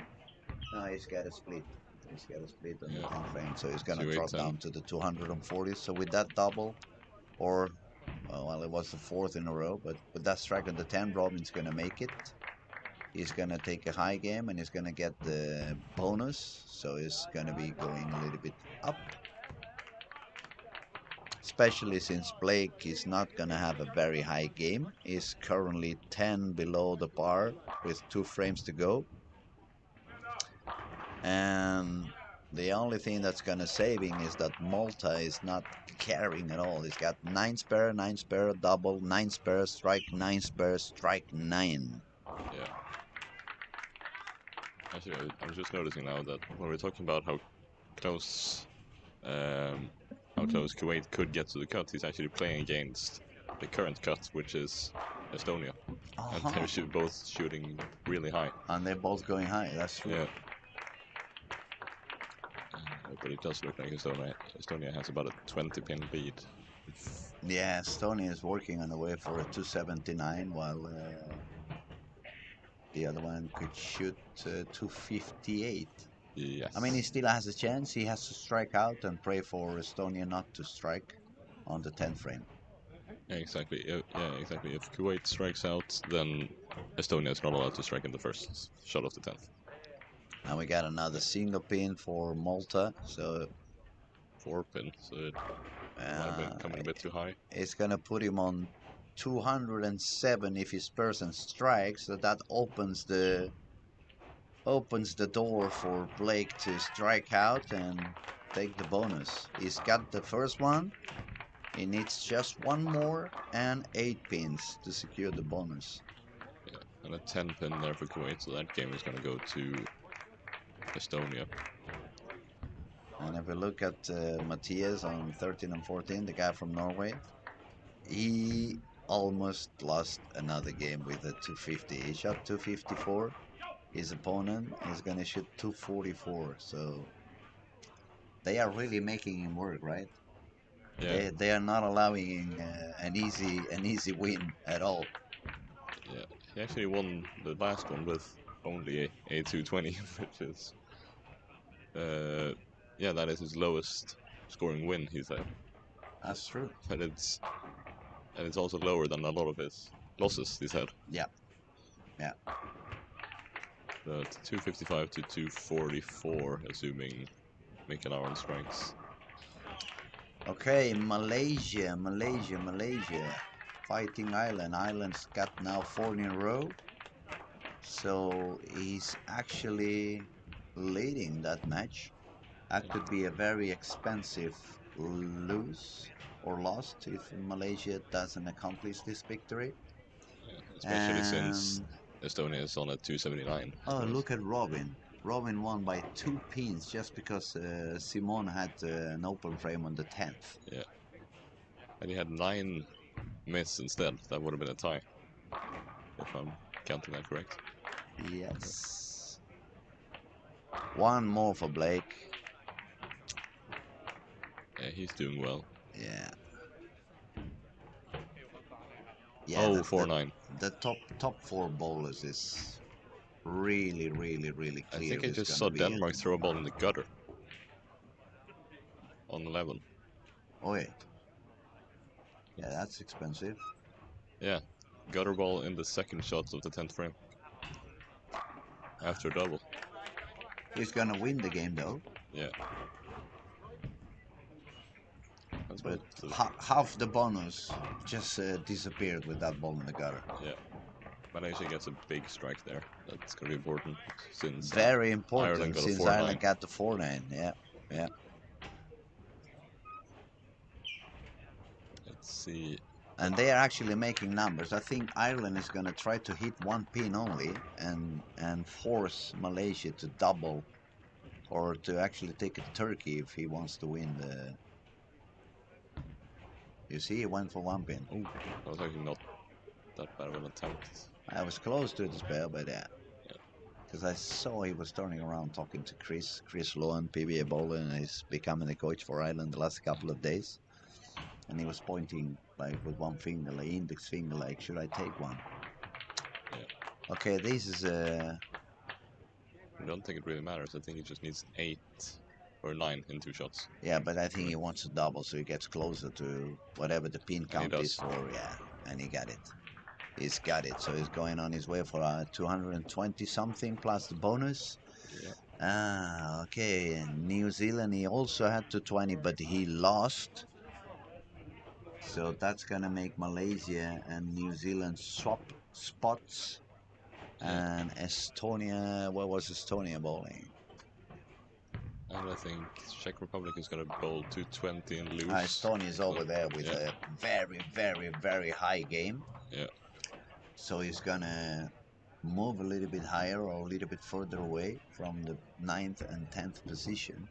Speaker 1: no, he's got a split. He's got a split on the 10th frame, so he's gonna drop
Speaker 2: 2-8-10.
Speaker 1: down to the 240. So with that double, or well, it was the 4th in a row, but with that strike on the 10, Robin's gonna make it. He's gonna take a high game and he's gonna get the bonus, so he's gonna be going a little bit up. Especially since Blake is not gonna have a very high game. He's currently 10 below the par with 2 frames to go. And the only thing that's gonna save him is that Malta is not carrying at all. He's got 9 spare, 9 spare, double, 9 spare, strike 9 spare, strike 9.
Speaker 2: Yeah. Actually, I'm just noticing now that when we're talking about how close Kuwait could get to the cut, he's actually playing against the current cut, which is Estonia. And they're both shooting really high.
Speaker 1: And they're both going high, that's true.
Speaker 2: Yeah. But it does look like Estonia has about a 20-pin lead.
Speaker 1: Yeah, Estonia is working on the way for a 279, while the other one could shoot 258.
Speaker 2: Yes.
Speaker 1: I mean, he still has a chance. He has to strike out and pray for Estonia not to strike on the 10th frame.
Speaker 2: Yeah, exactly. Yeah, exactly. If Kuwait strikes out, then Estonia is not allowed to strike in the first shot of the 10th.
Speaker 1: Now we got another single pin for Malta, so
Speaker 2: 4-pin, so it might have been coming a bit too high.
Speaker 1: It's gonna put him on 207 if his person strikes, so that opens the door for Blake to strike out and take the bonus. He's got the first one. He needs just one more and 8 pins to secure the bonus.
Speaker 2: Yeah, and a 10-pin there for Kuwait, so that game is going to go to Estonia.
Speaker 1: And if we look at Matthias on 13 and 14, the guy from Norway, he almost lost another game with a 250. He shot 254. His opponent is going to shoot 244. So they are really making him work, right?
Speaker 2: Yeah.
Speaker 1: They are not allowing an easy win at all.
Speaker 2: Yeah, he actually won the last one with only a 220, which is yeah, that is his lowest scoring win he's had.
Speaker 1: That's true.
Speaker 2: And it's also lower than a lot of his losses he's had.
Speaker 1: Yeah. Yeah.
Speaker 2: But 255 to 244, assuming Mikael Aron strikes.
Speaker 1: Okay, Malaysia. Fighting Ireland. Ireland's got now 4 in a row. So he's actually leading that match. That could be a very expensive lose or lost if Malaysia doesn't accomplish this victory.
Speaker 2: Especially since Estonia is on at 279.
Speaker 1: Oh, look at Robin. Robin won by 2 pins just because Simon had an open frame on the 10th.
Speaker 2: Yeah. And he had 9 miss instead. That would have been a tie. If I'm counting that correct.
Speaker 1: Yes. One more for Blake.
Speaker 2: Yeah, he's doing well.
Speaker 1: Yeah.
Speaker 2: Oh, 4-9.
Speaker 1: The top 4 bowlers is really clear.
Speaker 2: I think I just saw Denmark throw a ball in the gutter. On 11.
Speaker 1: Oh, yeah. Yeah, that's expensive.
Speaker 2: Yeah. Gutter ball in the second shot of the 10th frame. After double.
Speaker 1: He's gonna win the game though.
Speaker 2: Yeah. That's
Speaker 1: but half the bonus just disappeared with that ball in the gutter.
Speaker 2: Yeah. Malaysia gets a big strike there. That's going to be important since
Speaker 1: very important
Speaker 2: Ireland got
Speaker 1: since
Speaker 2: a 4-9.
Speaker 1: Ireland got the 4-9. Yeah.
Speaker 2: Let's see.
Speaker 1: And they are actually making numbers. I think Ireland is going to try to hit 1 pin only and force Malaysia to double or to actually take a turkey if he wants to win the. You see, he went for 1 pin.
Speaker 2: Ooh, that was actually not that bad of an attempt.
Speaker 1: I was close to the spell, but yeah. Because I saw he was turning around talking to Chris Lohan, PBA bowler, and he's becoming the coach for Ireland the last couple of days. And he was pointing like with one finger, like index finger, like, should I take one?
Speaker 2: Yeah.
Speaker 1: Okay, this is
Speaker 2: I don't think it really matters. I think he just needs 8 or 9 in 2 shots.
Speaker 1: Yeah, but I think he wants to double so he gets closer to whatever the pin count is for. Yeah, and he got it. He's got it. So he's going on his way for 220 something plus the bonus.
Speaker 2: Yeah.
Speaker 1: Okay. And New Zealand, he also had 220, but he lost. So that's gonna make Malaysia and New Zealand swap spots.
Speaker 2: Yeah.
Speaker 1: And Estonia, what was Estonia bowling?
Speaker 2: And I think Czech Republic is going to bowl 220 and lose.
Speaker 1: Estonia is over there with a very high game.
Speaker 2: Yeah.
Speaker 1: So he's gonna move a little bit higher or a little bit further away from the 9th and 10th position.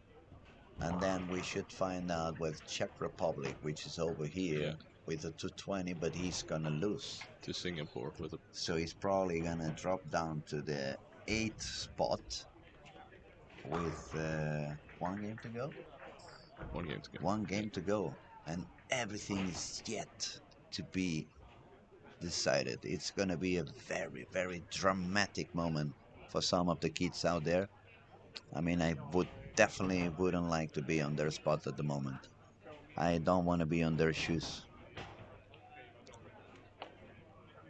Speaker 1: And then we should find out with Czech Republic, which is over here with a 220, but he's gonna lose.
Speaker 2: To Singapore with a...
Speaker 1: So he's probably gonna drop down to the 8th spot with 1 game to go.
Speaker 2: 1 game to go.
Speaker 1: 1 game to go. And everything is yet to be decided. It's gonna be a very dramatic moment for some of the kids out there. I mean, I definitely wouldn't like to be on their spot at the moment. I don't want to be on their shoes.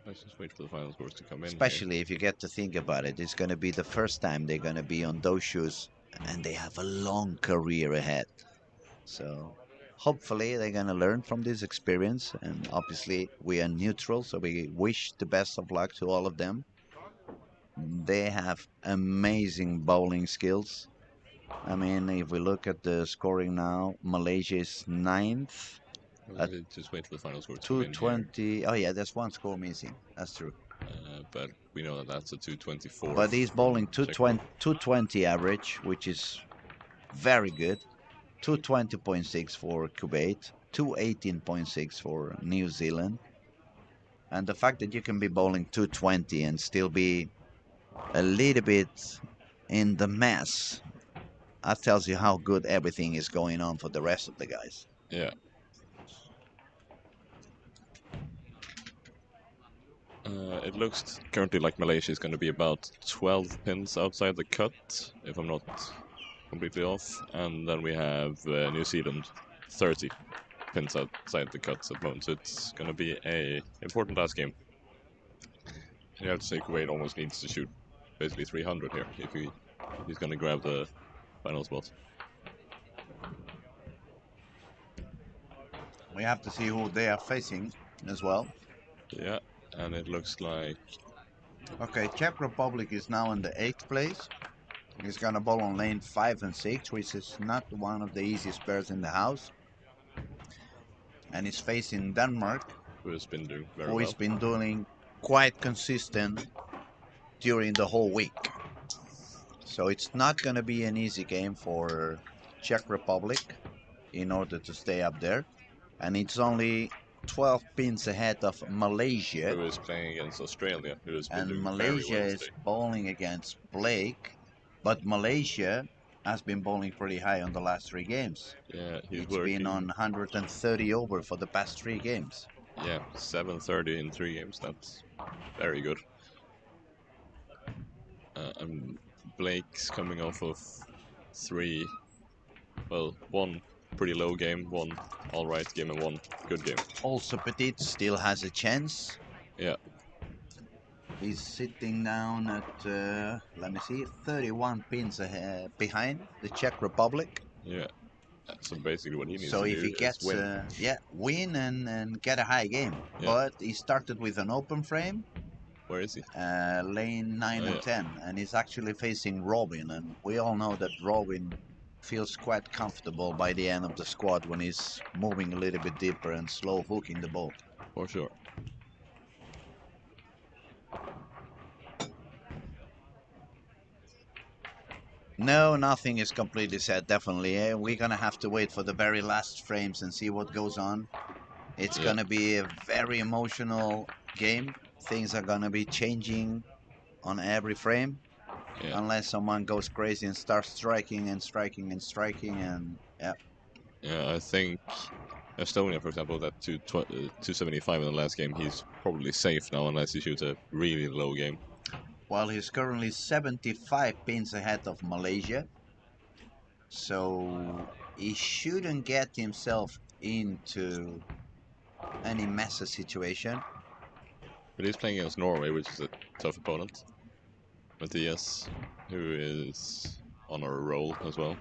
Speaker 2: Let's just wait for the final scores to come in.
Speaker 1: Especially if you get to think about it, it's going to be the first time they're going to be on those shoes, and they have a long career ahead. So hopefully they're going to learn from this experience, and obviously we are neutral, so we wish the best of luck to all of them. They have amazing bowling skills. I mean, if we look at the scoring now, Malaysia is 9th.
Speaker 2: Just wait for the final score.
Speaker 1: 220. Oh yeah, there's 1 score missing. That's true.
Speaker 2: But we know that that's a 224.
Speaker 1: But he's bowling 220 average, which is very good. 220.6 for Kuwait, 218.6 for New Zealand. And the fact that you can be bowling 220 and still be a little bit in the mess, that tells you how good everything is going on for the rest of the guys.
Speaker 2: Yeah. It looks currently like Malaysia is going to be about 12 pins outside the cut, if I'm not completely off. And then we have New Zealand 30 pins outside the cuts at the moment. So it's going to be a important last game. And you have to say Kuwait almost needs to shoot basically 300 here if he's going to grab the final spot.
Speaker 1: We have to see who they are facing as well.
Speaker 2: Yeah, and it looks like...
Speaker 1: Okay, Czech Republic is now in the 8th place. He's gonna bowl on lane 5 and 6, which is not one of the easiest pairs in the house. And he's facing Denmark,
Speaker 2: who has been doing very
Speaker 1: who
Speaker 2: well.
Speaker 1: has been doing quite consistent during the whole week. So it's not going to be an easy game for Czech Republic in order to stay up there. And it's only 12 pins ahead of Malaysia.
Speaker 2: Who is playing against Australia, who has been
Speaker 1: And
Speaker 2: doing very
Speaker 1: Malaysia
Speaker 2: well
Speaker 1: is
Speaker 2: today.
Speaker 1: bowling against Blake. But Malaysia has been bowling pretty high on the last 3 games.
Speaker 2: Yeah, he's
Speaker 1: It's
Speaker 2: working.
Speaker 1: been on 130 over for the past 3 games.
Speaker 2: Yeah, 730 in 3 games. That's very good. And Blake's coming off of 3, well, 1 pretty low game, 1 alright game, and 1 good game.
Speaker 1: Also, Petit still has a chance.
Speaker 2: Yeah.
Speaker 1: He's sitting down at, let me see, 31 pins ahead, behind the Czech Republic.
Speaker 2: Yeah. So basically what he needs
Speaker 1: So
Speaker 2: to
Speaker 1: if
Speaker 2: do
Speaker 1: he gets,
Speaker 2: is win.
Speaker 1: win and get a high game.
Speaker 2: Yeah.
Speaker 1: But he started with an open frame,
Speaker 2: Where is he?
Speaker 1: lane 9 and 10, and he's actually facing Robin. And we all know that Robin feels quite comfortable by the end of the squad when he's moving a little bit deeper and slow hooking the ball.
Speaker 2: For sure.
Speaker 1: No, nothing is completely set, definitely. We're going to have to wait for the very last frames and see what goes on. It's going to be a very emotional game. Things are going to be changing on every frame.
Speaker 2: Yeah.
Speaker 1: Unless someone goes crazy and starts striking and striking and striking and
Speaker 2: Yeah, I think Estonia, for example, that 275 in the last game, he's probably safe now unless he shoots a really low game.
Speaker 1: Well, he's currently 75 pins ahead of Malaysia. So he shouldn't get himself into any messy situation.
Speaker 2: But he's playing against Norway, which is a tough opponent. Matthias, who is on a roll as well.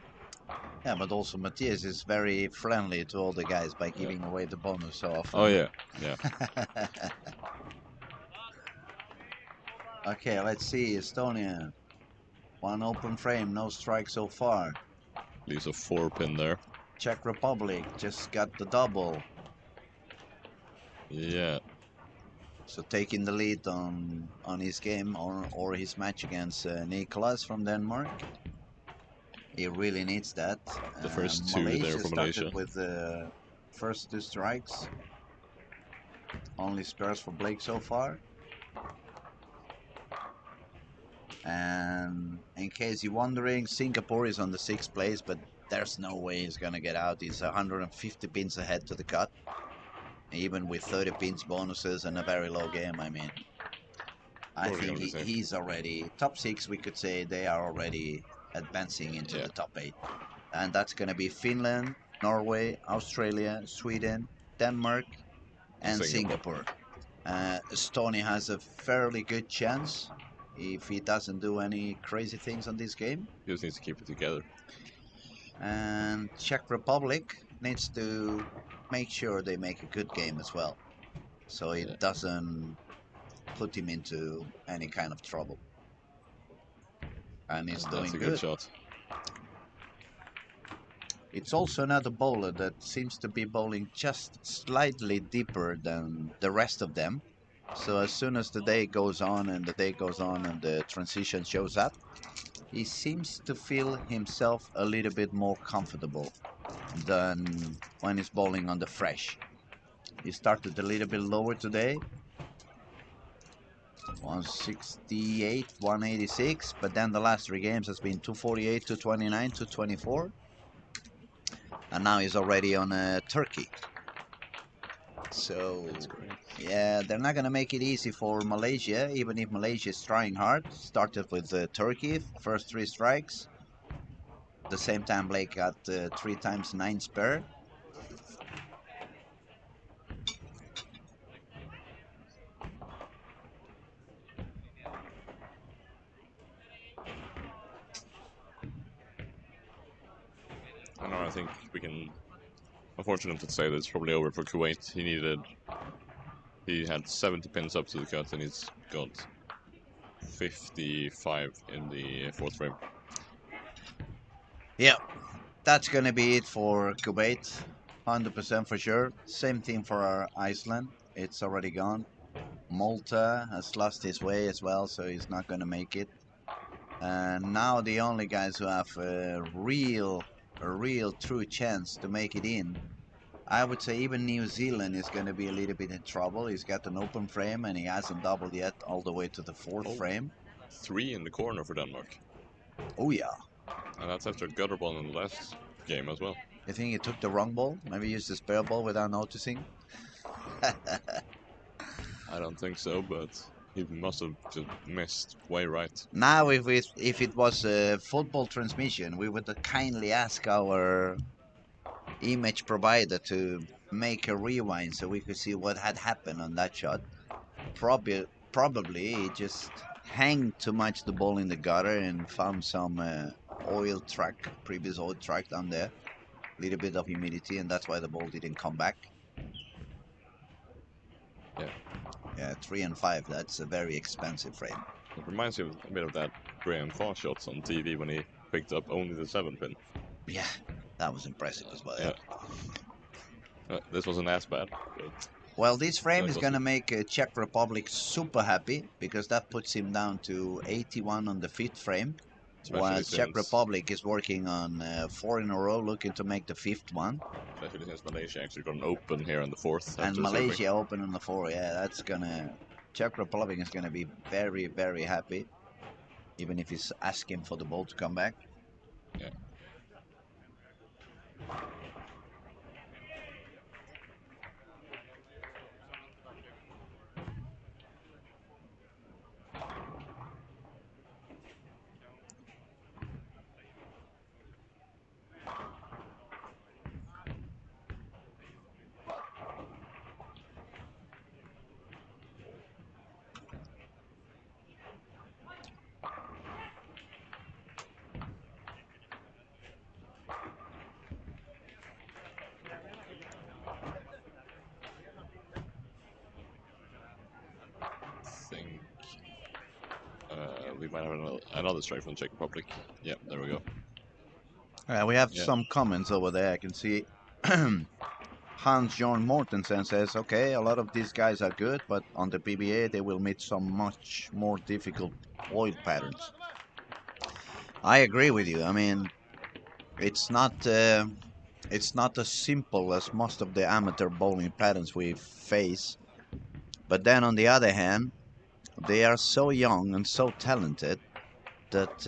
Speaker 1: Yeah, but also Matthias is very friendly to all the guys by giving away the bonus so often.
Speaker 2: Oh yeah, yeah.
Speaker 1: Okay, let's see. Estonia. 1 open frame, no strike so far.
Speaker 2: Leaves a 4 pin there.
Speaker 1: Czech Republic just got the double.
Speaker 2: Yeah.
Speaker 1: So taking the lead on his game or his match against Nicholas from Denmark. He really needs that.
Speaker 2: The first 2 there for Malaysia.
Speaker 1: Started with the first 2 strikes. Only spares for Blake so far. And in case you're wondering, Singapore is on the 6th place, but there's no way he's gonna get out. He's 150 pins ahead to the cut. Even with 30 pins bonuses and a very low game, I mean, I think he's already top 6. We could say they are already advancing into the top 8, and that's going to be Finland, Norway, Australia, Sweden, Denmark, and Singapore. Estonia has a fairly good chance if he doesn't do any crazy things on this game.
Speaker 2: He just needs to keep it together.
Speaker 1: And Czech Republic needs to make sure they make a good game as well, so it doesn't put him into any kind of trouble. And he's doing
Speaker 2: good. That's a good shot.
Speaker 1: It's also another bowler that seems to be bowling just slightly deeper than the rest of them. So as soon as the day goes on and the transition shows up, he seems to feel himself a little bit more comfortable than when he's bowling on the fresh. He started a little bit lower today, 168, 186, but then the last 3 games has been 248, 229, 224, and now he's already on Turkey. So yeah, they're not gonna make it easy for Malaysia, even if Malaysia is trying hard. Started with Turkey, first 3 strikes. At the same time, Blake got 3 times 9 spare.
Speaker 2: I think we can, unfortunate to say that it's probably over for Kuwait. He had 70 pins up to the cut and he's got 55 in the 4th frame.
Speaker 1: Yeah, that's gonna be it for Kuwait, 100% for sure. Same thing for our Iceland, it's already gone. Malta has lost his way as well, so he's not going to make it. And now the only guys who have a real true chance to make it in, I would say even New Zealand is going to be a little bit in trouble. He's got an open frame and he hasn't doubled yet all the way to the fourth frame.
Speaker 2: 3 in the corner for Denmark.
Speaker 1: Oh yeah.
Speaker 2: And that's after a gutter ball in the last game as well.
Speaker 1: You think he took the wrong ball? Maybe used the spare ball without noticing?
Speaker 2: I don't think so, but he must have just missed way right.
Speaker 1: Now, if it was a football transmission, we would kindly ask our image provider to make a rewind so we could see what had happened on that shot. Probably he just hanged too much the ball in the gutter and found some previous oil track down there. A little bit of humidity, and that's why the ball didn't come back. Yeah, 3 and 5. That's a very expensive frame.
Speaker 2: It reminds me a bit of that Graham Farr shots on TV when he picked up only the 7 pin.
Speaker 1: Yeah, that was impressive as well.
Speaker 2: Yeah. This wasn't as bad.
Speaker 1: Well, this frame is going to make Czech Republic super happy because that puts him down to 81 on the 5th frame. While Czech Republic is working on 4 in a row, looking to make the 5th one.
Speaker 2: Especially since Malaysia actually got an open here on the 4th.
Speaker 1: And Malaysia open on the 4th, yeah, that's gonna... Czech Republic is gonna be very, very happy. Even if he's asking for the ball to come back.
Speaker 2: Yeah. We might have another strike from Czech Republic. Yeah, there we go.
Speaker 1: We have some comments over there. I can see Hans-Jorn Mortensen says, okay, a lot of these guys are good, but on the PBA they will meet some much more difficult oil patterns. I agree with you. I mean, it's not as simple as most of the amateur bowling patterns we face. But then on the other hand, they are so young and so talented that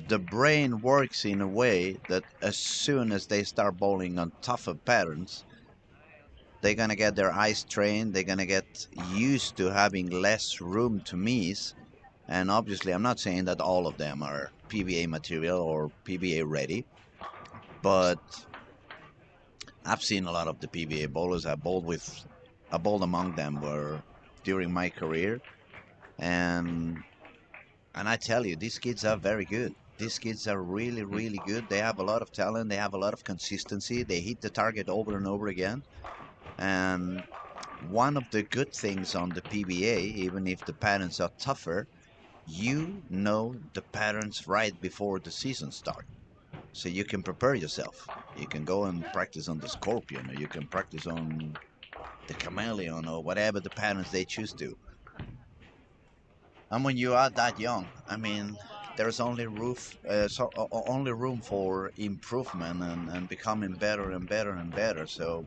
Speaker 1: the brain works in a way that as soon as they start bowling on tougher patterns, they're going to get their eyes trained, they're going to get used to having less room to miss. And obviously, I'm not saying that all of them are PBA material or PBA ready, but I've seen a lot of the PBA bowlers. I bowled among them during my career, and I tell you, these kids are very good. These kids are really, really good. They have a lot of talent. They have a lot of consistency. They hit the target over and over again. And one of the good things on the PBA, even if the patterns are tougher, you know the patterns right before the season starts. So you can prepare yourself. You can go and practice on the Scorpion, or you can practice on the Chameleon, or whatever the patterns they choose to. And when you are that young, I mean, there's only room for improvement and becoming better and better and better. So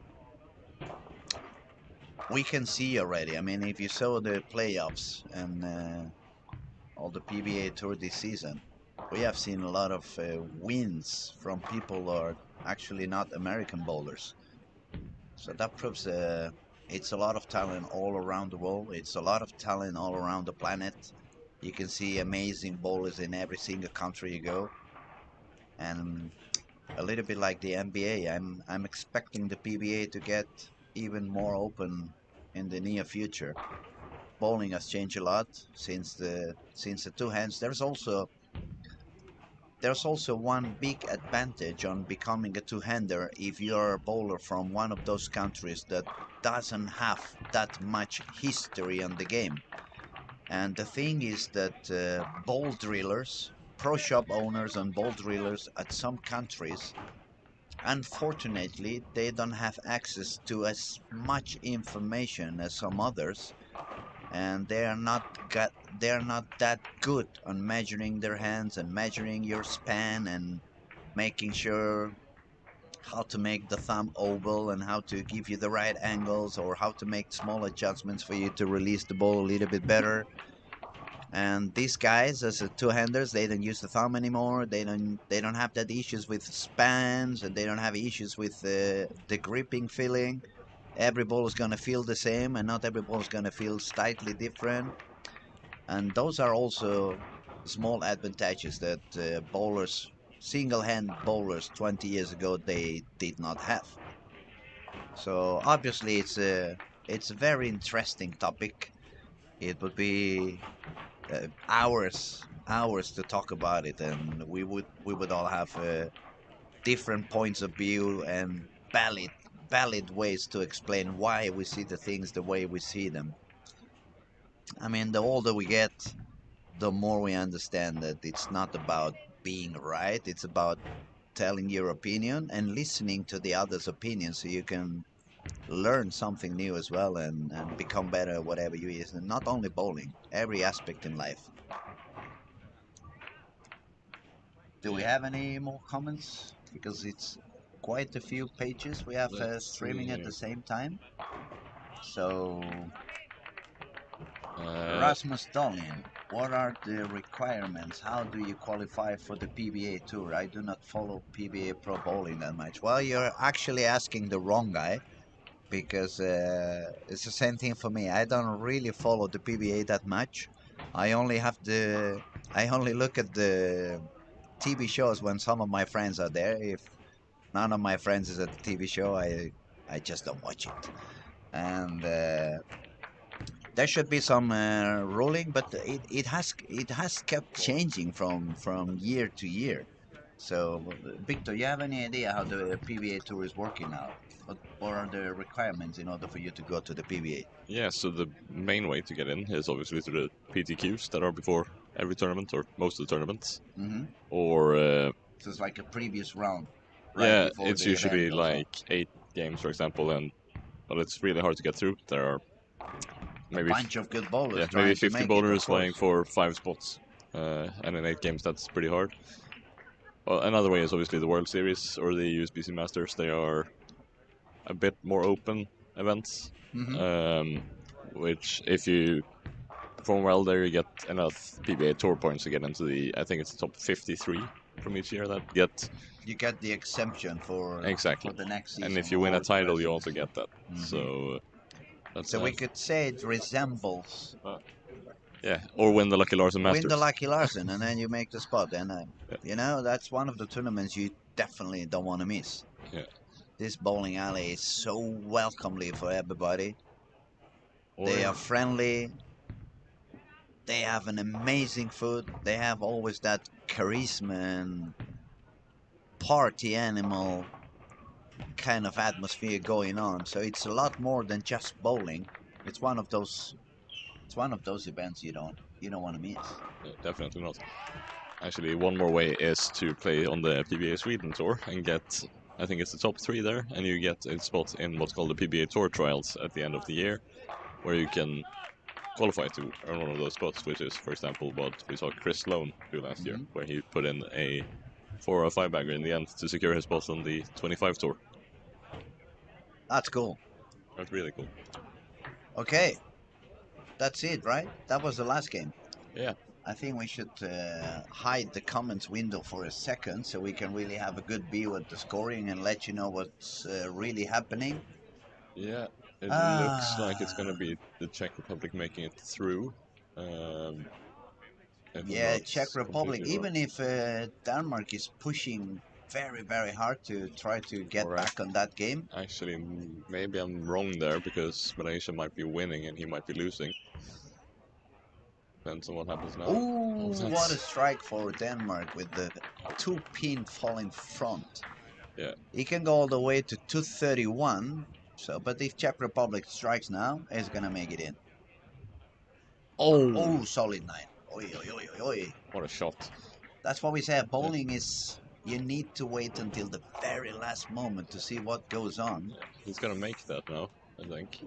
Speaker 1: we can see already. I mean, if you saw the playoffs and all the PBA Tour this season, we have seen a lot of wins from people who are actually not American bowlers. So that proves it's a lot of talent all around the world. It's a lot of talent all around the planet. You can see amazing bowlers in every single country you go. And a little bit like the NBA, I'm expecting the PBA to get even more open in the near future. Bowling has changed a lot since the two hands. There's also one big advantage on becoming a two-hander if you're a bowler from one of those countries that doesn't have that much history on the game. And the thing is that ball drillers, pro shop owners and ball drillers at some countries, unfortunately, they don't have access to as much information as some others. and they're not that good on measuring their hands and measuring your span and making sure how to make the thumb oval and how to give you the right angles or how to make small adjustments for you to release the ball a little bit better. And these guys, as a two-handers, they don't use the thumb anymore. They don't have that issues with spans, and they don't have issues with the gripping feeling. Every ball is gonna feel the same, and not every ball is gonna feel slightly different. And those are also small advantages that bowlers, single-hand bowlers, 20 years ago they did not have. So obviously it's a very interesting topic. It would be hours to talk about it, and we would all have different points of view and valid ways to explain why we see the things the way we see them. I mean, the older we get, the more we understand that it's not about being right. It's about telling your opinion and listening to the other's opinion so you can learn something new as well and become better at whatever you is. And not only bowling, every aspect in life. Do we have any more comments? Because it's quite a few pages we have streaming at the same time. So, Rasmus Dahlin, what are the requirements? How do you qualify for the PBA Tour? I do not follow PBA Pro Bowling that much. Well, you're actually asking the wrong guy, because it's the same thing for me. I don't really follow the PBA that much. I only look at the TV shows when some of my friends are there. If none of my friends is at the TV show, I just don't watch it. And there should be some ruling, but it has kept changing from year to year. So, Victor, you have any idea how the PBA Tour is working now? What are the requirements in order for you to go to the PBA?
Speaker 2: Yeah, so the main way to get in is obviously through the PTQs that are before every tournament or most of the tournaments.
Speaker 1: Mm-hmm.
Speaker 2: Or
Speaker 1: So it's like a previous round, right?
Speaker 2: Yeah,
Speaker 1: Before
Speaker 2: it's
Speaker 1: the
Speaker 2: usually
Speaker 1: event goes on.
Speaker 2: like 8 games, for example, and well, it's really hard to get through. There are
Speaker 1: A
Speaker 2: maybe
Speaker 1: bunch of good bowlers
Speaker 2: maybe
Speaker 1: trying to
Speaker 2: 50
Speaker 1: make it,
Speaker 2: bowlers
Speaker 1: of
Speaker 2: vying
Speaker 1: course.
Speaker 2: for 5 spots, and in 8 games that's pretty hard. Well, another way is obviously the World Series or the USBC Masters. They are a bit more open events,
Speaker 1: Mm-hmm.
Speaker 2: which if you perform well there, you get enough PBA Tour points to get into the, I think it's the top 53 from each year that get.
Speaker 1: You get the exemption for
Speaker 2: Exactly.
Speaker 1: the next
Speaker 2: And
Speaker 1: season
Speaker 2: if you win a
Speaker 1: or the
Speaker 2: title,
Speaker 1: rest
Speaker 2: you
Speaker 1: of the
Speaker 2: also
Speaker 1: season.
Speaker 2: get that.
Speaker 1: Mm-hmm.
Speaker 2: So that's
Speaker 1: So we could say it resembles
Speaker 2: yeah, or win the Lucky Larson
Speaker 1: win the
Speaker 2: Masters.
Speaker 1: Lucky Larson, and then you make the spot. And
Speaker 2: Yeah.
Speaker 1: that's one of the tournaments you definitely don't want to miss.
Speaker 2: Yeah.
Speaker 1: This bowling alley is so welcomely for everybody.
Speaker 2: Or
Speaker 1: They are friendly. They have an amazing food. They have always that charisma and party animal kind of atmosphere going on. So it's a lot more than just bowling. It's one of those. It's one of those events you don't want to miss.
Speaker 2: definitely not. Actually, one more way is to play on the PBA Sweden tour and get, I think it's the top 3 there, and you get a spot in what's called the PBA Tour Trials at the end of the year, where you can qualify to earn one of those spots, which is, for example, what we saw Chris Sloan do last year, where he put in a 4 or 5 bagger in the end to secure his spot on the 25 tour.
Speaker 1: That's cool.
Speaker 2: That's really cool.
Speaker 1: Okay, that's it, right? That was the last game.
Speaker 2: Yeah.
Speaker 1: I think we should hide the comments window for a second so we can really have a good view at the scoring and let you know what's really happening.
Speaker 2: Yeah, it looks like it's going to be the Czech Republic making it through. If I'm
Speaker 1: Yeah,
Speaker 2: not
Speaker 1: Czech Republic.
Speaker 2: completely wrong.
Speaker 1: Even if Denmark is pushing very, very hard to try to get
Speaker 2: Or
Speaker 1: back on that game.
Speaker 2: actually, maybe I'm wrong there because Malaysia might be winning and he might be losing. Depends on what happens now.
Speaker 1: Ooh,
Speaker 2: Oh,
Speaker 1: what a strike for Denmark with the 2-pin fall in front.
Speaker 2: Yeah.
Speaker 1: He can go all the way to 231. So, but if Czech Republic strikes now, he's gonna make it in. Oh, solid 9. Oi, oi, oi, oi, oi.
Speaker 2: What a shot.
Speaker 1: That's what we say. Bowling is, you need to wait until the very last moment to see what goes on.
Speaker 2: He's gonna make that now, I think.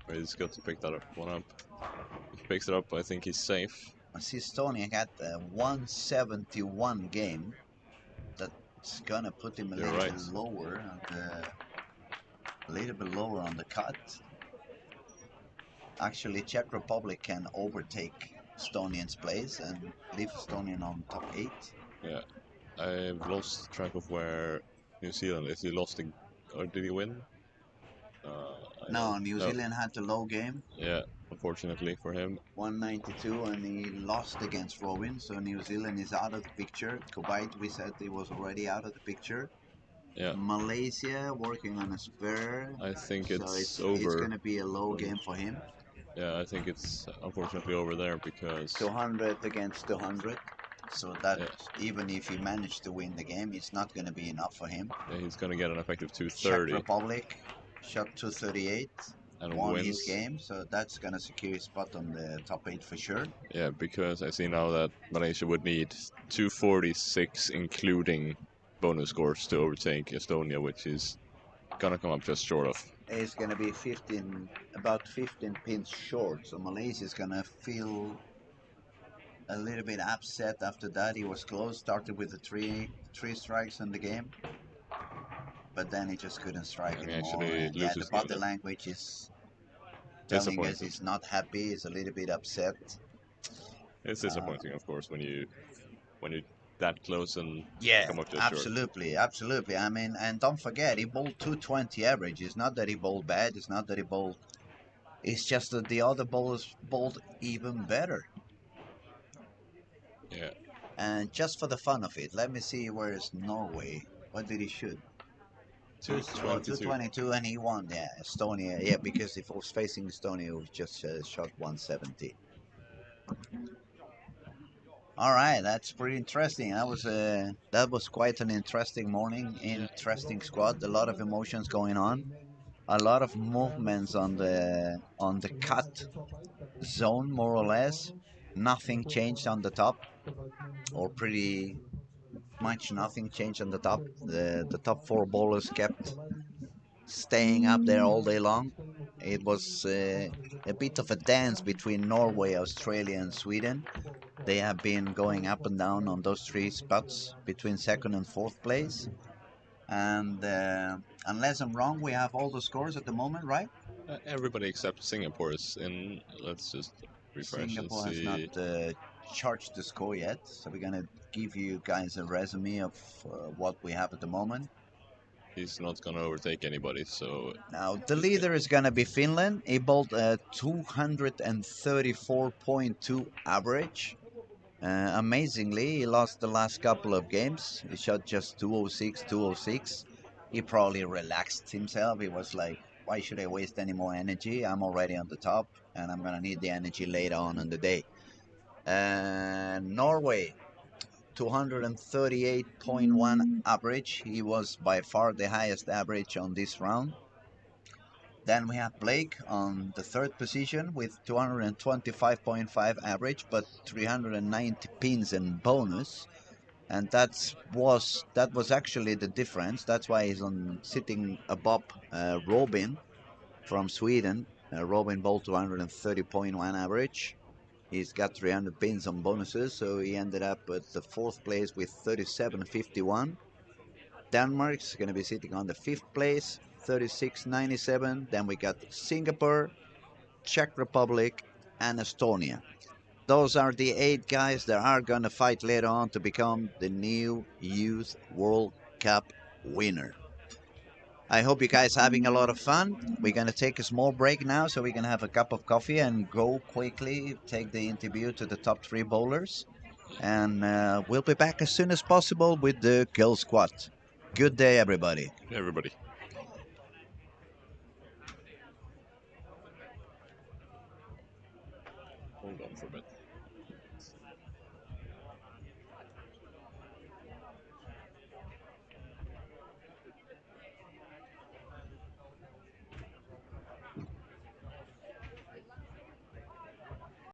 Speaker 2: Or he's got to pick that one up. picks it up, I think he's safe.
Speaker 1: I see Estonia got a 171 game. That's gonna put him a
Speaker 2: You're
Speaker 1: little
Speaker 2: right.
Speaker 1: bit lower on the cut. Actually, Czech Republic can overtake Estonian's place and leave Estonian on top 8.
Speaker 2: Yeah, I've lost track of where New Zealand is. He lost, or did he win?
Speaker 1: No, New Zealand had the low game.
Speaker 2: Yeah, unfortunately for him.
Speaker 1: 192, and he lost against Robin, so New Zealand is out of the picture. Kuwait, we said he was already out of the picture.
Speaker 2: Yeah.
Speaker 1: Malaysia working on a spare.
Speaker 2: I think
Speaker 1: so
Speaker 2: it's
Speaker 1: it's
Speaker 2: over.
Speaker 1: going to be a low game for him.
Speaker 2: Yeah, I think it's unfortunately over there because
Speaker 1: 200 against 200. So that even if he managed to win the game, it's not going to be enough for him.
Speaker 2: Yeah, he's going to get an effective
Speaker 1: Czech
Speaker 2: 230
Speaker 1: Republic shot 238
Speaker 2: and
Speaker 1: won
Speaker 2: wins
Speaker 1: his game, so that's going to secure his spot on the top 8 for sure.
Speaker 2: Yeah, because I see now that Malaysia would need 246, including bonus scores, to overtake Estonia, which is gonna come up just short of.
Speaker 1: It's going to be about 15 pins short, so Malaysia is going to feel a little bit upset after that. He was close, started with the three strikes in the game, but then he just couldn't strike anymore. And the body language is telling us he's not happy. He's a little bit upset.
Speaker 2: It's disappointing, of course, when you that close and come up just
Speaker 1: absolutely, short. Absolutely. I mean, and don't forget, he bowled 220 average. It's not that he bowled bad. It's not that he bowled. It's just that the other bowlers bowled even better.
Speaker 2: Yeah.
Speaker 1: And just for the fun of it, let me see where's Norway. What did he shoot? 222, and he won. Yeah, Estonia. Yeah, because if it was facing Estonia, it was just shot 170. All right, that's pretty interesting. That was quite an interesting morning. Interesting squad. A lot of emotions going on. A lot of movements on the cut zone, more or less. Nothing changed on the top, or pretty much nothing changed on the top. The top 4 bowlers kept staying up there all day long. It was a bit of a dance between Norway, Australia, and Sweden. They have been going up and down on those 3 spots between 2nd and 4th place. And unless I'm wrong, we have all the scores at the moment, right?
Speaker 2: Everybody except Singapore is in. Let's just refresh
Speaker 1: Singapore
Speaker 2: and see.
Speaker 1: has not charged the score yet, so we're going to give you guys a resume of what we have at the moment.
Speaker 2: He's not going to overtake anybody, so...
Speaker 1: Now, the leader is going to be Finland. He bowled a 234.2 average. Amazingly, he lost the last couple of games. He shot just 206, 206. He probably relaxed himself. He was like, why should I waste any more energy? I'm already on the top, and I'm going to need the energy later on in the day. Norway, 238.1 average. He was by far the highest average on this round. Then we have Blake on the 3rd position with 225.5 average, but 390 pins in bonus, and that was actually the difference. That's why he's sitting above Robin from Sweden. Robin bowled 230.1 average. He's got 300 pins on bonuses, so he ended up at the 4th place with 37.51. Denmark's going to be sitting on the 5th place, 36.97. Then we got Singapore, Czech Republic, and Estonia. Those are the 8 guys that are going to fight later on to become the new Youth World Cup winner. I hope you guys are having a lot of fun. We're going to take a small break now so we can have a cup of coffee and go quickly take the interview to the top 3 bowlers. And we'll be back as soon as possible with the Kill Squad. Good day, everybody.
Speaker 2: Everybody. Hold on for a bit.